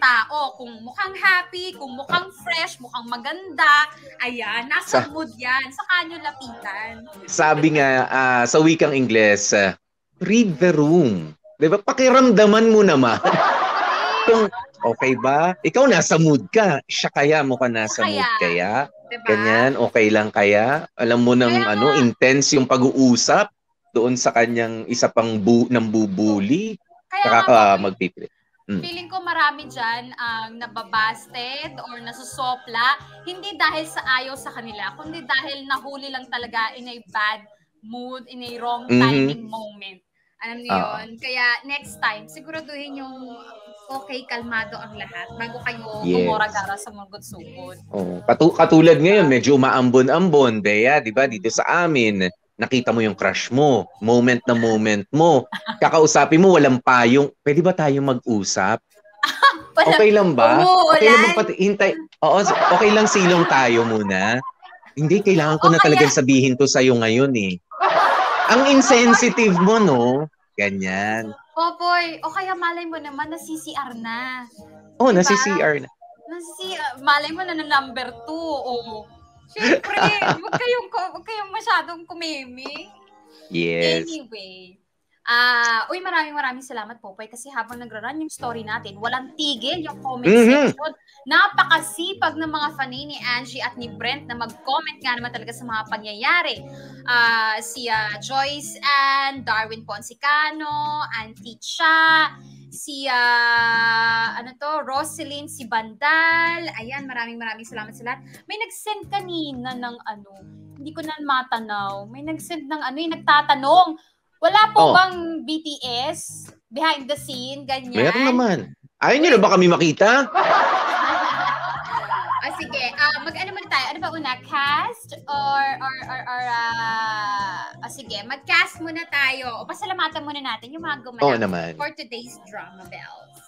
tao. Kung mukhang happy, kung mukhang fresh, mukhang maganda, ayan, nasa mood yan. Saka nyo lapitan. Sabi nga, sa wikang Ingles, read the room. Diba? Pakiramdaman mo naman. Kung okay ba? Ikaw nasa mood ka. Siya kaya mukhang nasa mood kaya? Diba? Ganyan, okay lang kaya? Alam mo ng intense yung pag-uusap doon sa kanyang isa pang nambubuli. Kaya ka magpipili. Feeling ko marami dyan ang nababasted or nasusopla, hindi dahil sa ayaw sa kanila, kundi dahil nahuli lang talaga in a bad mood, in a wrong timing moment. Alam niyo yun? Kaya next time, siguraduhin yung okay, kalmado ang lahat bago kayo umoragara sa mga gudsugod. Katulad ngayon, medyo maambon-ambon, Bea, di ba? Dito sa amin, nakita mo yung crush mo, moment na moment mo, kakausapin mo, walang payong, pwede ba tayo mag-usap? Okay lang ba? Okay lang ba hintay? Oo, okay lang silong tayo muna. Hindi, kailangan ko na talagang sabihin to sa'yo ngayon eh. Ang insensitive mo, no? Ganyan. Popoy, o kaya malay mo naman na CCR na. Oh, Diba? nasi-CR na. Malay mo na number 2. Oh. Siyempre, huwag kayong masyadong kumeme. Yes. Anyway, maraming salamat, Popoy, kasi habang nagra-run yung story natin, walang tigil yung comment section. Napakasipag ng mga fanay ni Angie at ni Brent na mag-comment nga naman talaga sa mga pangyayari. Si Joyce Ann, Darwin Ponsicano, Auntie Cha, si Roselyn, si Bandal. Ayan, maraming salamat sa lahat. May nag-send kanina ng hindi ko na matanaw. May nag-send ng yung nagtatanong, wala po bang BTS behind the scene, ganyan? Meron naman. Ayaw niyo na ba kami makita? Sige, mag-ano muna tayo? Ano ba una? Cast? Sige, mag-cast muna tayo. O pasalamatan muna natin yung mga gumanap for today's Drama Bells.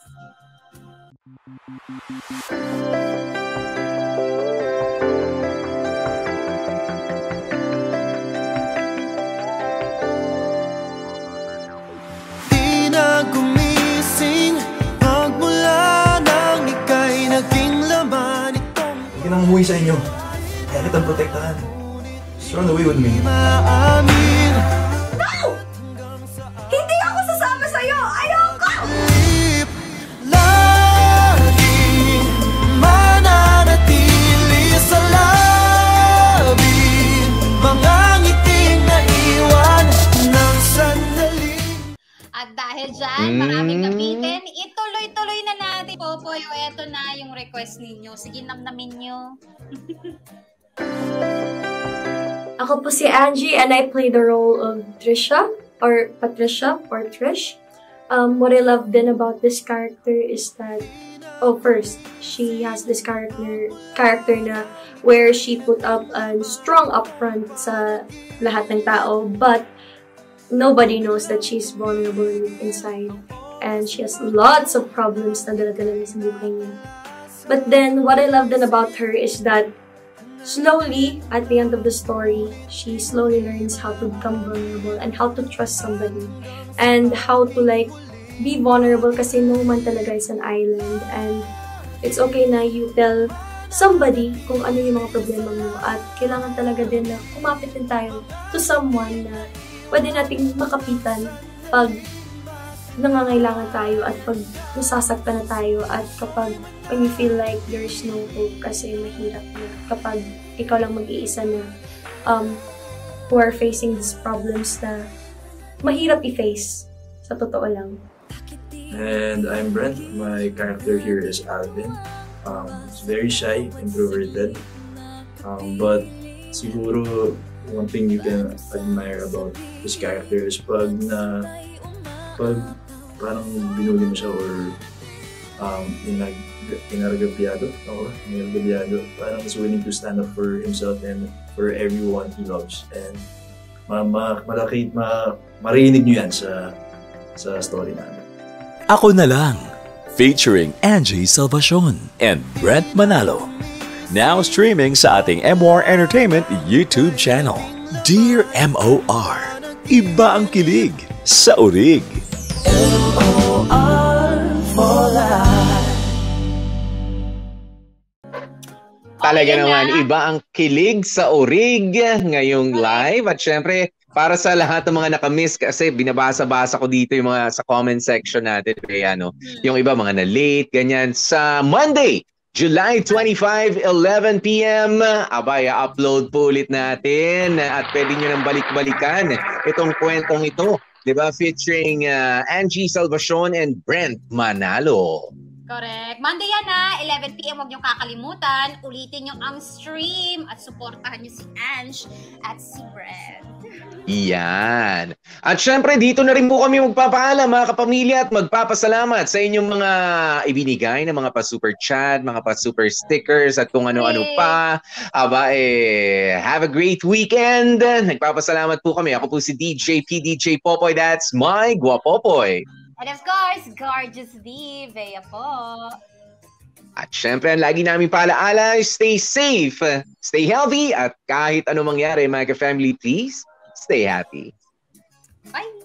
Di na gumising pagmula nang ika'y naging laman. Hindi nang umuwi sa inyo. Kaya kitang protektahan. Just run away with me. No! Hindi ako sasama sa'yo! Ayoko! Laging mananatili sa labi, mga ngiting naiwan ng sandali. At dahil dyan, maraming nabitin, ituloy-tuloy na natin, Popoy. O eto na yung request ninyo. Sige, namnamin nyo. Ako po si Angie and I play the role of Trisha or Patricia or Trish. What I love then about this character is that, first, she has this character na where she put up a strong upfront sa lahat ng tao, but nobody knows that she's vulnerable inside. And she has lots of problems na dala-dala sa buhay niya. But then, what I love then about her is that slowly, at the end of the story, she slowly learns how to become vulnerable and how to trust somebody. And how to be vulnerable kasi no man talaga is an island. And it's okay na you tell somebody kung ano yung mga problema mo. At kailangan talaga din na kumapit din tayo to someone na pwede nating makapitan pag nangangailangan tayo at pag nasasaktan na tayo at kapag when you feel like there's no hope kasi mahirap na kapag ikaw lang mag-iisa na who are facing these problems na mahirap i-face sa totoo lang. And I'm Brent. My character here is Alvin. He's very shy, introverted. But siguro one thing you can admire about this character is pag parang binuli mo siya or inargabyado, parang he's willing to stand up for himself and for everyone he loves. And marinig nyo yan sa story namin. Ako na lang, featuring Angie Salvacion and Brent Manalo. Now streaming sa ating MOR Entertainment YouTube channel. Dear MOR, iba ang kilig sa urig. Talaga naman, iba ang kilig sa urig ngayong live. At syempre, para sa lahat ng mga nakamiss, kasi binabasa-basa ko dito yung mga sa comment section natin. Kaya, yung iba mga na-late, ganyan. Sa Monday, July 25, 11 p.m. Abay, upload po ulit natin. At pwede nyo nang balik-balikan itong kwentong ito. Diba? Featuring Angie Salvacion and Brent Manalo. Correct. Monday yan 11 p.m. Huwag niyong kakalimutan. Ulitin niyo ang stream at supportahan niyo si Ange at si Brent. Yan. At syempre, dito na rin po kami magpapaalam mga kapamilya at magpapasalamat sa inyong mga ibinigay na mga pa-super chat, mga pa-super stickers at kung ano-ano pa. Aba, have a great weekend. Nagpapasalamat po kami. Ako po si DJ PDJ Popoy. That's my Guapopoy. And of course, Gorgeous D, Bea po. At syempre, ang lagi namin paalaala, stay safe, stay healthy, at kahit anong mangyari, mga ka-family, please, stay happy. Bye!